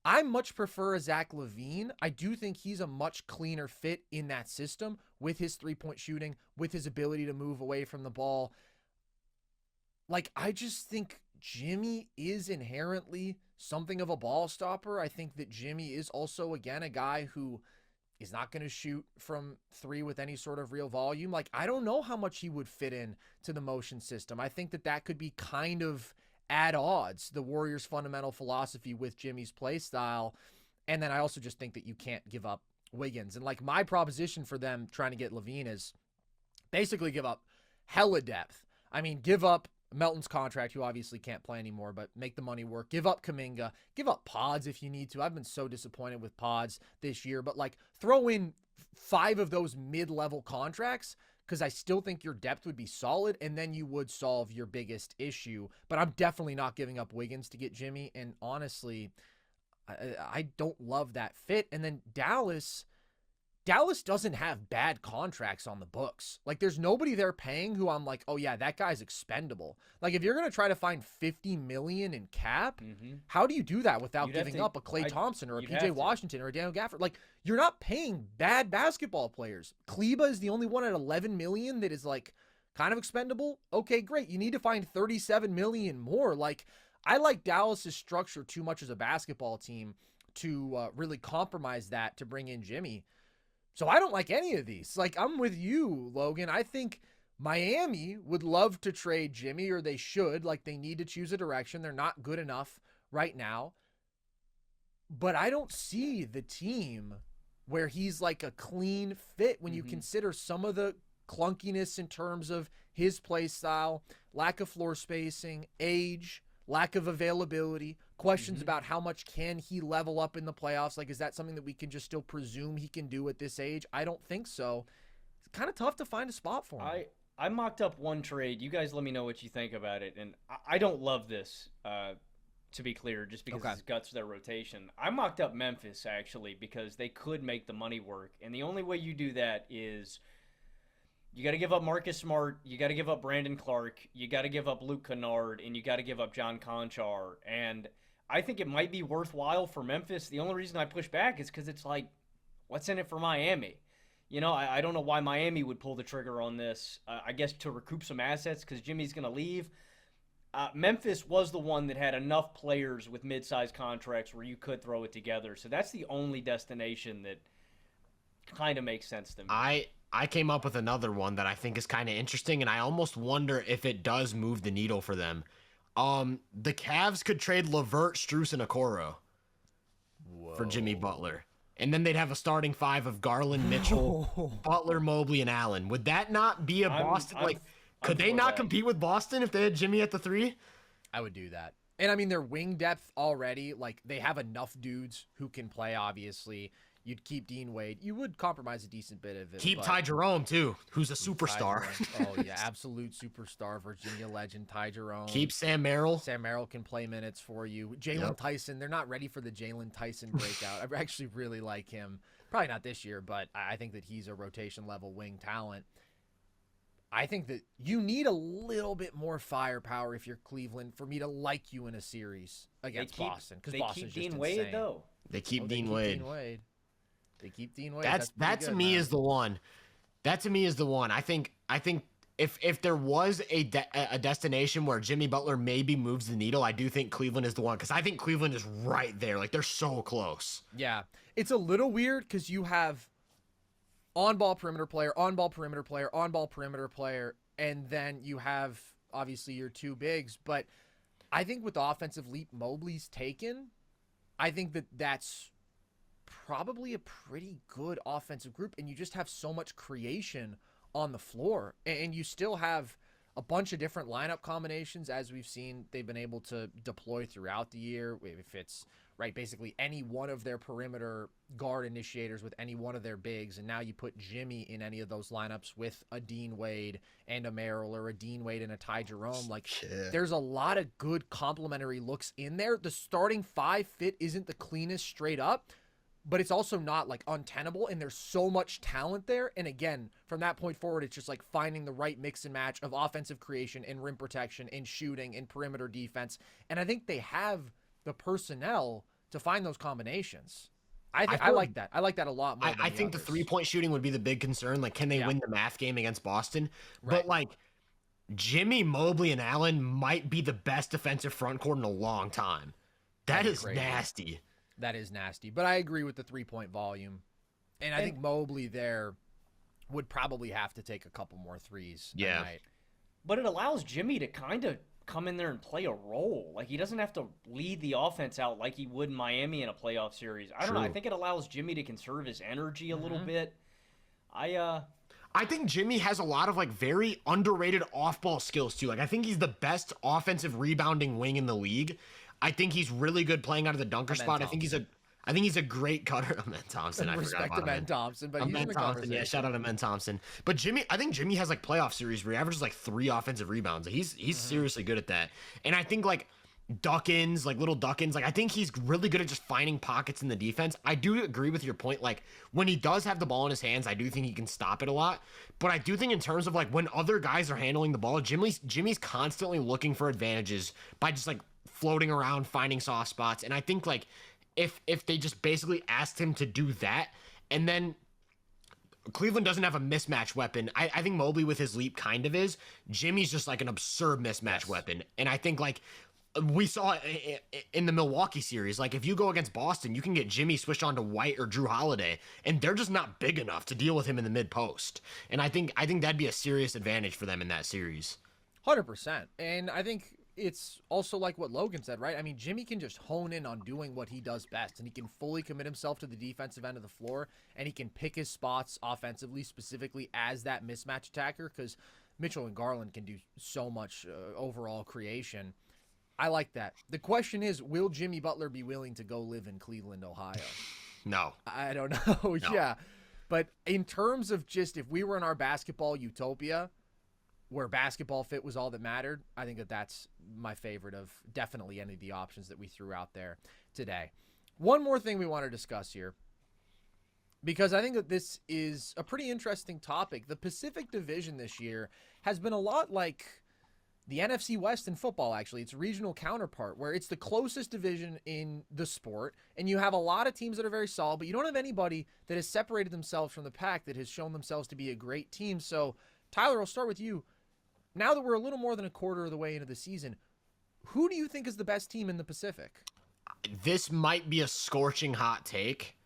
I much prefer a Zach LaVine. I do think he's a much cleaner fit in that system with his three-point shooting, with his ability to move away from the ball. Like, I just think Jimmy is inherently something of a ball stopper. I think that Jimmy is also, again, a guy who is not going to shoot from three with any sort of real volume. Like, I don't know how much he would fit in to the motion system. I think that could be kind of at odds, the Warriors' fundamental philosophy with Jimmy's play style. And then I also just think that you can't give up Wiggins. And like my proposition for them trying to get LaVine is basically give up hella depth. I mean, give up Melton's contract, who obviously can't play anymore, but make the money work. Give up Kuminga. Give up Pods if you need to. I've been so disappointed with Pods this year, but like throw in 5 of those mid-level contracts because I still think your depth would be solid, and then you would solve your biggest issue. But I'm definitely not giving up Wiggins to get Jimmy, and honestly, I don't love that fit. And then Dallas Dallas doesn't have bad contracts on the books. Like, there's nobody they're paying who I'm like, oh yeah, that guy's expendable. Like, if you're gonna try to find $50 million in cap, how do you do that without giving up a Klay Thompson or a PJ Washington or a Daniel Gafford? Like, you're not paying bad basketball players. Kleba is the only one at $11 million that is like kind of expendable. Okay, great. You need to find $37 million more. Like, I like Dallas's structure too much as a basketball team to really compromise that to bring in Jimmy. So I don't like any of these. Like, I'm with you, Logan. I think Miami would love to trade Jimmy, or they should. Like, they need to choose a direction. They're not good enough right now. But I don't see the team where he's like a clean fit when you consider some of the clunkiness in terms of his play style, lack of floor spacing, age, lack of availability, questions about how much can he level up in the playoffs. Like, is that something that we can just still presume he can do at this age? I don't think so. It's kind of tough to find a spot for him. I mocked up one trade. You guys let me know what you think about it. And I don't love this, to be clear, just because it's guts their rotation. I mocked up Memphis, actually, because they could make the money work. And the only way you do that is you got to give up Marcus Smart, you got to give up Brandon Clark, you got to give up Luke Kennard, and you got to give up John Conchar. And I think it might be worthwhile for Memphis. The only reason I push back is because it's like, what's in it for Miami? You know, I don't know why Miami would pull the trigger on this. I guess to recoup some assets because Jimmy's going to leave. Memphis was the one that had enough players with mid-sized contracts where you could throw it together. So that's the only destination that kind of makes sense to me. I came up with another one that I think is kind of interesting, and I almost wonder if it does move the needle for them. The Cavs could trade LeVert, Strus, and Okoro for Jimmy Butler. And then they'd have a starting five of Garland, Mitchell, Butler, Mobley, and Allen. Would that not be a Boston? Could they not compete with Boston if they had Jimmy at the 3? I would do that. And I mean, their wing depth already, like, they have enough dudes who can play, obviously. You'd keep Dean Wade. You would compromise a decent bit of it. Keep Ty Jerome, too, who's a superstar. Oh, yeah, absolute superstar. Virginia legend, Ty Jerome. Keep Sam Merrill. Sam Merrill can play minutes for you. Jalen Tyson, they're not ready for the Jalen Tyson breakout. I actually really like him. Probably not this year, but I think that he's a rotation-level wing talent. I think that you need a little bit more firepower if you're Cleveland for me to like you in a series against Boston. Because Boston's just insane. They keep Dean Wade, though. They keep Dean Wade. They keep Dean Wade. That to me is the one. That to me is the one. I think if there was a destination where Jimmy Butler maybe moves the needle, I do think Cleveland is the one, because I think Cleveland is right there. Like, they're so close. Yeah, it's a little weird because you have on-ball perimeter player, on-ball perimeter player, on-ball perimeter player, and then you have obviously your two bigs. But I think with the offensive leap Mobley's taken, I think that that's probably a pretty good offensive group, and you just have so much creation on the floor, and you still have a bunch of different lineup combinations, as we've seen they've been able to deploy throughout the year. If it's basically any one of their perimeter guard initiators with any one of their bigs, and now you put Jimmy in any of those lineups with a Dean Wade and a Merrill, or a Dean Wade and a Ty Jerome. Like, there's a lot of good complementary looks in there. The starting 5 fit isn't the cleanest straight up, but it's also not like untenable, and there's so much talent there. And again, from that point forward, it's just like finding the right mix and match of offensive creation and rim protection and shooting and perimeter defense. And I think they have the personnel to find those combinations. I like that. I like that a lot more. I think the 3-point shooting would be the big concern. Like, can they win the math game against Boston? Right. But like, Jimmy, Mobley, and Allen might be the best defensive front court in a long time. That is nasty. That is nasty. But I agree with the 3-point volume. And I think Mobley there would probably have to take a couple more threes. Yeah. But it allows Jimmy to kind of come in there and play a role. Like, he doesn't have to lead the offense out like he would in Miami in a playoff series. I don't know. I think it allows Jimmy to conserve his energy a little bit. I think Jimmy has a lot of like very underrated off-ball skills too. Like, I think he's the best offensive rebounding wing in the league. I think he's really good playing out of the dunker spot. I think he's a great cutter. Men Thompson. I forgot about Ben Thompson, but he's in the conversation. Yeah, shout out to Ben Thompson. But I think Jimmy has like playoff series where he averages like 3 offensive rebounds. He's seriously good at that. And I think like duck-ins, like little duck-ins. Like I think he's really good at just finding pockets in the defense. I do agree with your point. Like when he does have the ball in his hands, I do think he can stop it a lot. But I do think in terms of like when other guys are handling the ball, Jimmy's constantly looking for advantages by just like floating around, finding soft spots. And I think like if they just basically asked him to do that, and then Cleveland doesn't have a mismatch weapon. I think Mobley with his leap kind of is. Jimmy's just like an absurd mismatch weapon. And I think like we saw in the Milwaukee series, like if you go against Boston, you can get Jimmy switched on to White or Drew Holiday, and they're just not big enough to deal with him in the mid post. And I think that'd be a serious advantage for them in that series. 100%. And I think it's also like what Logan said, right? I mean, Jimmy can just hone in on doing what he does best, and he can fully commit himself to the defensive end of the floor, and he can pick his spots offensively, specifically as that mismatch attacker, because Mitchell and Garland can do so much overall creation. I like that. The question is, will Jimmy Butler be willing to go live in Cleveland, Ohio? No. I don't know. No. Yeah. But in terms of just if we were in our basketball utopia where basketball fit was all that mattered, I think that's my favorite of definitely any of the options that we threw out there today. One more thing we want to discuss here, because I think that this is a pretty interesting topic. The Pacific Division this year has been a lot like the NFC West in football, actually. It's a regional counterpart where it's the closest division in the sport, and you have a lot of teams that are very solid, but you don't have anybody that has separated themselves from the pack that has shown themselves to be a great team. So, Tyler, I'll start with you. Now that we're a little more than a quarter of the way into the season, who do you think is the best team in the Pacific? This might be a scorching hot take,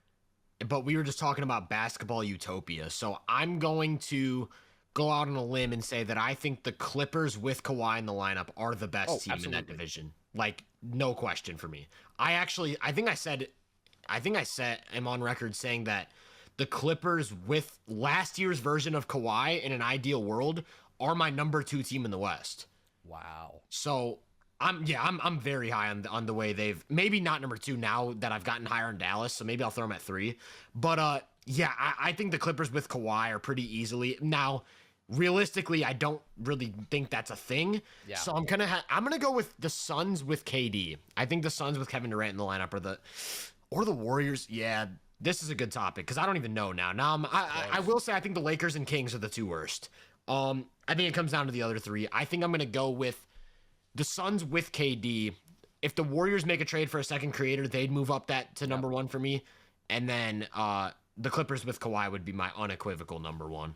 but we were just talking about basketball utopia. So I'm going to go out on a limb and say that I think the Clippers with Kawhi in the lineup are the best team in that division. Like, no question for me. I think I am on record saying that the Clippers with last year's version of Kawhi in an ideal world are my number 2 team in the West. Wow. So I'm very high on the way they've, maybe not number 2 now that I've gotten higher in Dallas, so maybe I'll throw them at 3. But I think the Clippers with Kawhi are pretty easily. Now, realistically, I don't really think that's a thing. Yeah. So I'm gonna go with the Suns with KD. I think the Suns with Kevin Durant in the lineup or the Warriors. Yeah, this is a good topic because I don't even know now. I will say I think the Lakers and Kings are the 2 worst. I think it comes down to the other 3. I think I'm gonna go with the Suns with KD. If the Warriors make a trade for a second creator, they'd move up that to number 1 for me. And then the Clippers with Kawhi would be my unequivocal number 1.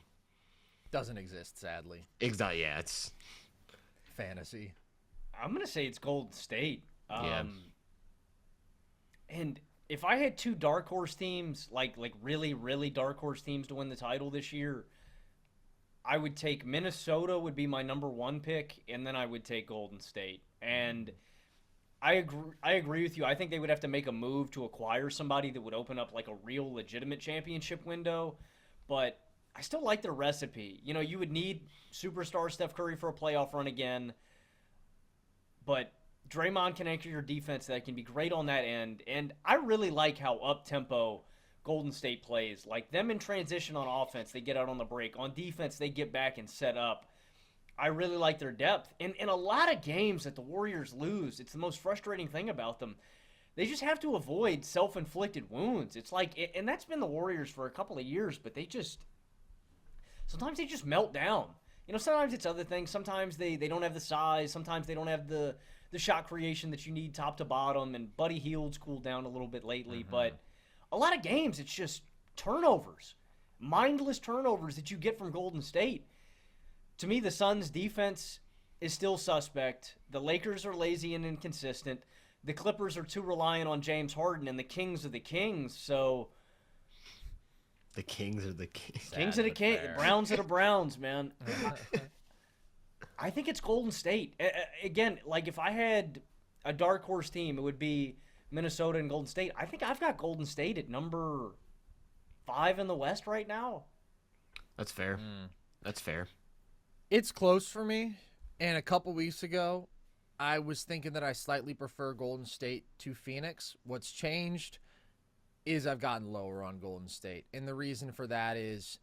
Doesn't exist, sadly. Exactly. Yeah, it's fantasy. I'm gonna say it's Golden State. Yeah. And if I had 2 dark horse teams, like really, really dark horse teams to win the title this year, I would take Minnesota would be my number 1 pick, and then I would take Golden State. And I agree with you. I think they would have to make a move to acquire somebody that would open up like a real legitimate championship window. But I still like their recipe. You know, you would need superstar Steph Curry for a playoff run again. But Draymond can anchor your defense that can be great on that end. And I really like how up-tempo Golden State plays. Like them in transition on offense, they get out on the break. On defense, they get back and set up. I really like their depth. And in a lot of games that the Warriors lose, it's the most frustrating thing about them. They just have to avoid self-inflicted wounds. It's like, and that's been the Warriors for a couple of years, but sometimes they just melt down. You know, sometimes it's other things. Sometimes they don't have the size. Sometimes they don't have the shot creation that you need top to bottom. And Buddy Hield's cooled down a little bit lately. Mm-hmm. But a lot of games, it's just turnovers. Mindless turnovers that you get from Golden State. To me, the Suns' defense is still suspect. The Lakers are lazy and inconsistent. The Clippers are too reliant on James Harden. And the Kings are the Kings. So the Kings are the Kings. Kings are the Kings. Browns are the Browns, man. I think it's Golden State. Again, like if I had a dark horse team, it would be Minnesota and Golden State. I think I've got Golden State at number 5 in the West right now. That's fair. That's fair. It's close for me. And a couple weeks ago, I was thinking that I slightly prefer Golden State to Phoenix. What's changed is I've gotten lower on Golden State. And the reason for that is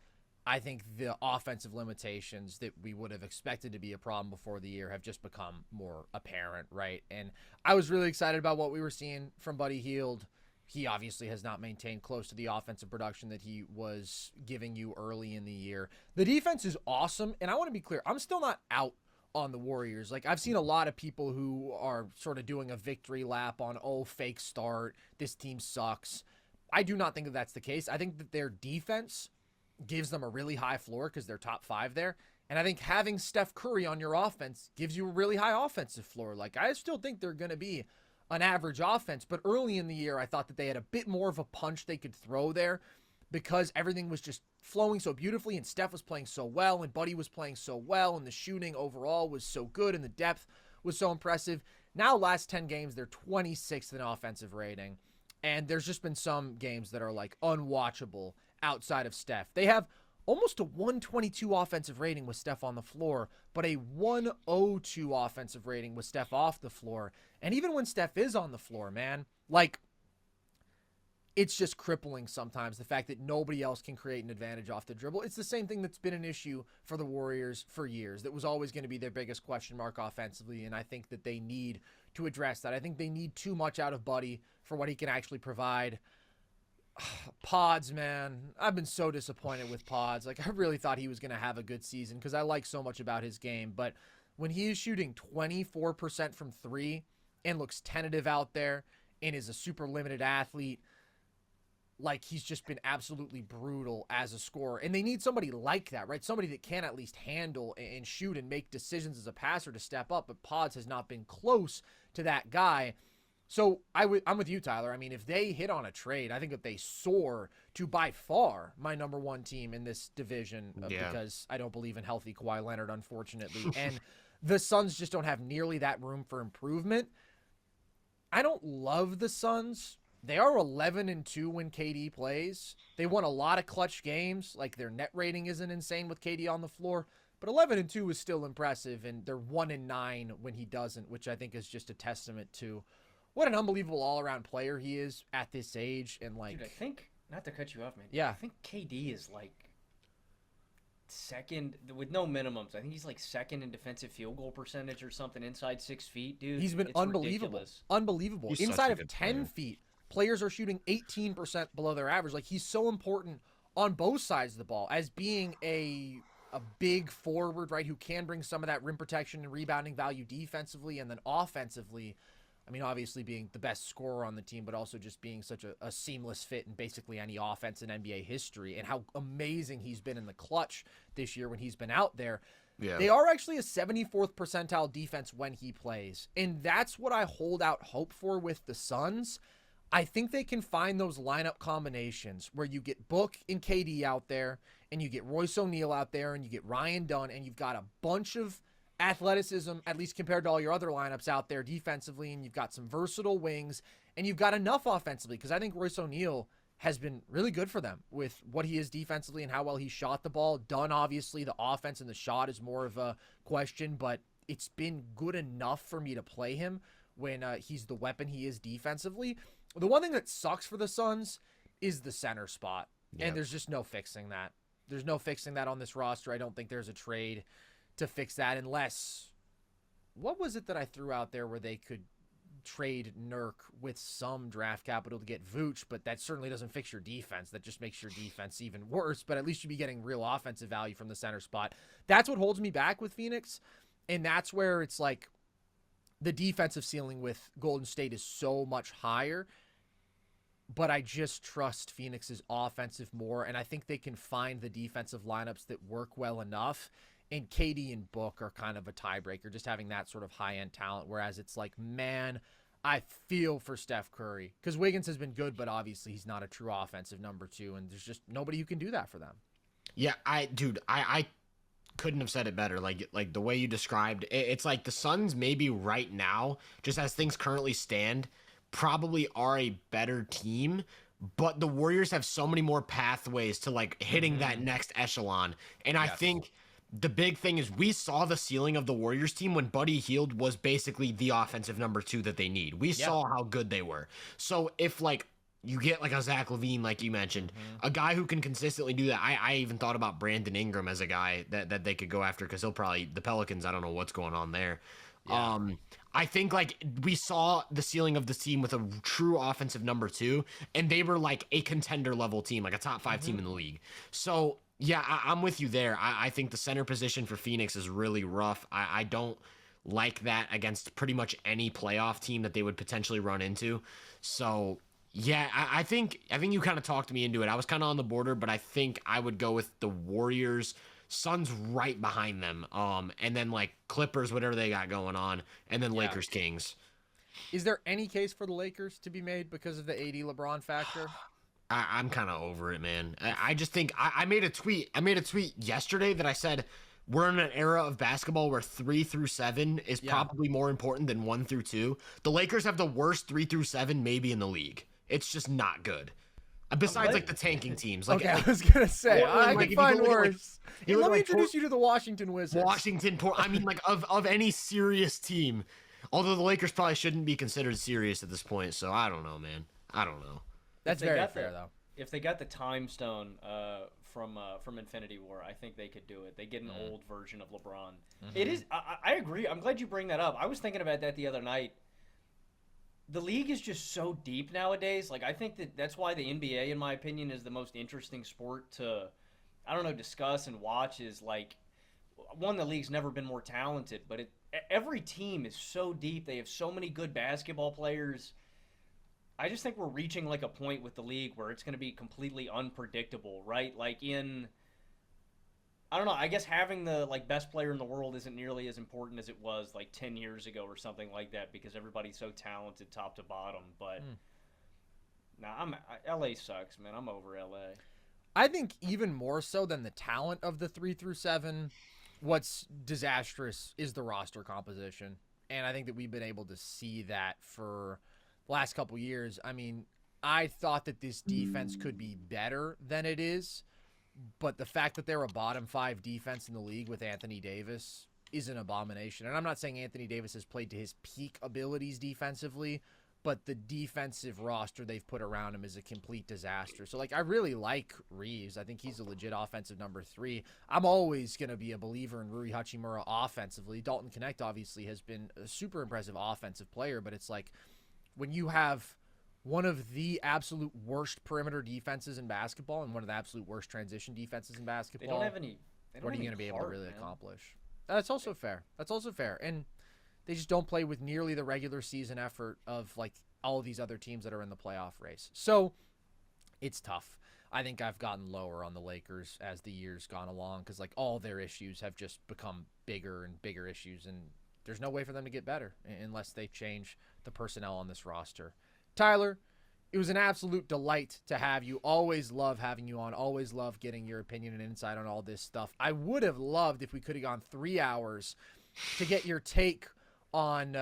I think the offensive limitations that we would have expected to be a problem before the year have just become more apparent, right? And I was really excited about what we were seeing from Buddy Hield. He obviously has not maintained close to the offensive production that he was giving you early in the year. The defense is awesome, and I want to be clear, I'm still not out on the Warriors. Like, I've seen a lot of people who are sort of doing a victory lap on, oh, fake start, this team sucks. I do not think that that's the case. I think that their defense gives them a really high floor because they're top 5 there. And I think having Steph Curry on your offense gives you a really high offensive floor. Like, I still think they're going to be an average offense, but early in the year, I thought that they had a bit more of a punch they could throw there because everything was just flowing so beautifully and Steph was playing so well and Buddy was playing so well and the shooting overall was so good and the depth was so impressive. Now, last 10 games, they're 26th in offensive rating. And there's just been some games that are like unwatchable outside of Steph. They have almost a 122 offensive rating with Steph on the floor, but a 102 offensive rating with Steph off the floor. And even when Steph is on the floor, man, like, it's just crippling sometimes, the fact that nobody else can create an advantage off the dribble. It's the same thing that's been an issue for the Warriors for years. That was always going to be their biggest question mark offensively, and I think that they need to address that. I think they need too much out of Buddy for what he can actually provide. Pods, man. I've been so disappointed with Pods. Like, I really thought he was going to have a good season because I like so much about his game. But when he is shooting 24% from 3 and looks tentative out there and is a super limited athlete, like, he's just been absolutely brutal as a scorer. And they need somebody like that, right? Somebody that can at least handle and shoot and make decisions as a passer to step up. But Pods has not been close to that guy. So I'm with you, Tyler. I mean, if they hit on a trade, I think that they soar to by far my number 1 team in this division because I don't believe in healthy Kawhi Leonard, unfortunately. And the Suns just don't have nearly that room for improvement. I don't love the Suns. They are 11-2 when KD plays. They won a lot of clutch games. Like, their net rating isn't insane with KD on the floor. But 11-2 is still impressive, and they're 1-9 when he doesn't, which I think is just a testament to what an unbelievable all-around player he is at this age. And, like, dude, I think, not to cut you off, man. Yeah. I think KD is like second with no minimums. I think he's like second in defensive field goal percentage or something inside 6 feet, dude. He's been It's unbelievable. ridiculous. Unbelievable. He's Inside such a of good 10 player. feet, players are shooting 18% below their average. Like, he's so important on both sides of the ball as being a big forward, right, who can bring some of that rim protection and rebounding value defensively, and then offensively, I mean, obviously being the best scorer on the team, but also just being such a seamless fit in basically any offense in NBA history, and how amazing he's been in the clutch this year when he's been out there. Yeah. They are actually a 74th percentile defense when he plays, and that's what I hold out hope for with the Suns. I think they can find those lineup combinations where you get Book and KD out there, and you get Royce O'Neal out there, and you get Ryan Dunn, and you've got a bunch of athleticism, at least compared to all your other lineups out there defensively, and you've got some versatile wings, and you've got enough offensively, because I think Royce O'Neal has been really good for them with what he is defensively and how well he shot the ball. Dunn, obviously, the offense and the shot is more of a question, but it's been good enough for me to play him when he's the weapon he is defensively. The one thing that sucks for the Suns is the center spot, and there's just no fixing that. There's no fixing that on this roster. I don't think there's a trade to fix that unless, what was it that I threw out there where they could trade Nurk with some draft capital to get Vooch, but that certainly doesn't fix your defense. That just makes your defense even worse, but at least you'd be getting real offensive value from the center spot. That's what holds me back with Phoenix, and that's where it's like the defensive ceiling with Golden State is so much higher, but I just trust Phoenix's offensive more, and I think they can find the defensive lineups that work well enough. And KD and Book are kind of a tiebreaker, just having that sort of high-end talent, whereas it's like, man, I feel for Steph Curry. Because Wiggins has been good, but obviously he's not a true offensive number 2, and there's just nobody who can do that for them. Yeah, I couldn't have said it better. Like the way you described, it's like the Suns maybe right now, just as things currently stand, probably are a better team, but the Warriors have so many more pathways to like hitting that next echelon. And I think the big thing is we saw the ceiling of the Warriors team when Buddy Hield was basically the offensive number 2 that they need. We saw how good they were. So if like you get like a Zach LaVine, like you mentioned, a guy who can consistently do that. I even thought about Brandon Ingram as a guy that they could go after because he'll probably the Pelicans. I don't know what's going on there. Yeah. I think like we saw the ceiling of this team with a true offensive number 2, and they were like a contender level team, like a top 5 team in the league. So yeah, I'm with you there. I think the center position for Phoenix is really rough. I don't like that against pretty much any playoff team that they would potentially run into. So yeah, I think you kind of talked me into it. I was kind of on the border, but I think I would go with the Warriors. Suns right behind them. And then like Clippers, whatever they got going on, and then Lakers Kings. Is there any case for the Lakers to be made because of the AD LeBron factor? I'm kind of over it, man. I just think I made a tweet. I made a tweet yesterday that I said we're in an era of basketball where 3 through 7 is probably more important than 1 through 2. The Lakers have the worst 3 through 7 maybe in the league. It's just not good. Besides, like the tanking teams. Like, okay, I was gonna say I can find worse. Hey, let me introduce you to the Washington Wizards. I mean, like of any serious team. Although the Lakers probably shouldn't be considered serious at this point. So I don't know, man. I don't know. That's very fair, though. If they got the Time Stone from Infinity War, I think they could do it. They get an old version of LeBron. It is. I agree. I'm glad you bring that up. I was thinking about that the other night. The league is just so deep nowadays. Like, I think that's why the NBA, in my opinion, is the most interesting sport to, I don't know, discuss and watch. Is like, one, the league's never been more talented, but every team is so deep. They have so many good basketball players. I just think we're reaching like a point with the league where it's going to be completely unpredictable, right? Like I don't know, I guess having the like best player in the world isn't nearly as important as it was like 10 years ago or something like that because everybody's so talented top to bottom. But LA sucks, man. I'm over LA. I think even more so than the talent of the 3 through 7, what's disastrous is the roster composition. And I think that we've been able to see that for the last couple years. I mean, I thought that this defense could be better than it is. But the fact that they're a bottom 5 defense in the league with Anthony Davis is an abomination. And I'm not saying Anthony Davis has played to his peak abilities defensively, but the defensive roster they've put around him is a complete disaster. So, like, I really like Reeves. I think he's a legit offensive number 3. I'm always going to be a believer in Rui Hachimura offensively. Dalton Knecht obviously has been a super impressive offensive player, but it's like when you have one of the absolute worst perimeter defenses in basketball and one of the absolute worst transition defenses in basketball. They don't have any. What are you going to be able to really accomplish? That's also fair. That's also fair. And they just don't play with nearly the regular season effort of like all of these other teams that are in the playoff race. So it's tough. I think I've gotten lower on the Lakers as the years gone along because like all their issues have just become bigger and bigger issues, and there's no way for them to get better unless they change the personnel on this roster. Tyler, it was an absolute delight to have you. Always love having you on. Always love getting your opinion and insight on all this stuff. I would have loved if we could have gone 3 hours to get your take on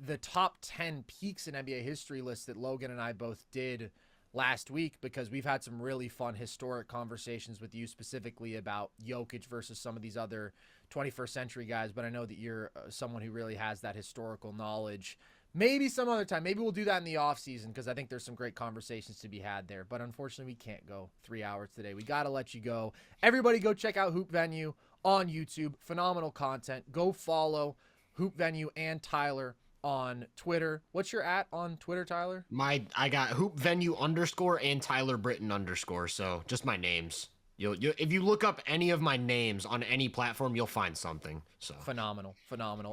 the top 10 peaks in NBA history list that Logan and I both did last week, because we've had some really fun historic conversations with you specifically about Jokic versus some of these other 21st century guys. But I know that you're someone who really has that historical knowledge. Maybe some other time. Maybe we'll do that in the off season because I think there's some great conversations to be had there. But unfortunately, we can't go 3 hours today. We got to let you go. Everybody go check out HoopVenue on YouTube. Phenomenal content. Go follow HoopVenue and Tyler on Twitter. What's your @ on Twitter, Tyler? I got HoopVenue_ and Tyler Britton _ So just my names. You'll if you look up any of my names on any platform, you'll find something. So phenomenal.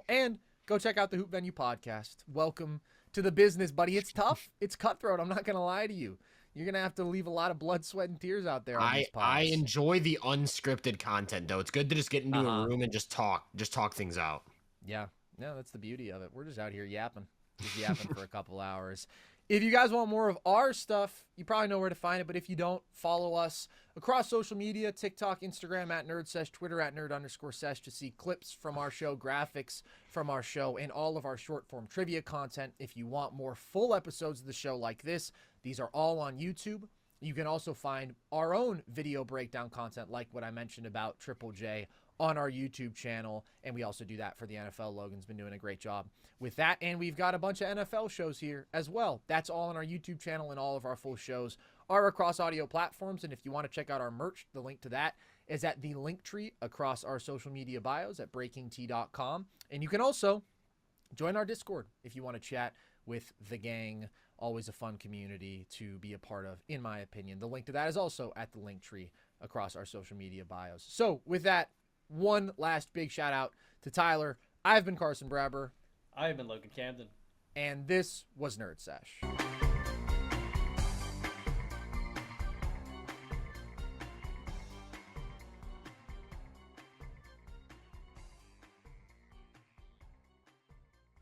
And go check out the Hoop Venue podcast. Welcome to the business, buddy. It's tough. It's cutthroat. I'm not going to lie to you. You're going to have to leave a lot of blood, sweat, and tears out there on these pods. I enjoy the unscripted content, though. It's good to just get into a room and just talk things out. Yeah, that's the beauty of it. We're just out here yapping. Just yapping for a couple hours. If you guys want more of our stuff, you probably know where to find it. But if you don't, follow us across social media, TikTok, Instagram @NerdSesh, Twitter @Nerd_Sesh to see clips from our show, graphics from our show, and all of our short-form trivia content. If you want more full episodes of the show like this, these are all on YouTube. You can also find our own video breakdown content like what I mentioned about Triple J on our YouTube channel. And we also do that for the NFL. Logan's been doing a great job with that. And we've got a bunch of NFL shows here as well. That's all on our YouTube channel, and all of our full shows are across audio platforms. And if you want to check out our merch, the link to that is at the link tree across our social media bios at breakingt.com. And you can also join our Discord if you want to chat with the gang. Always a fun community to be a part of, in my opinion. The link to that is also at the link tree across our social media bios. So with that, one last big shout out to Tyler. I've been Carson Brabber. I have been Logan Camden. And this was Nerd Sesh.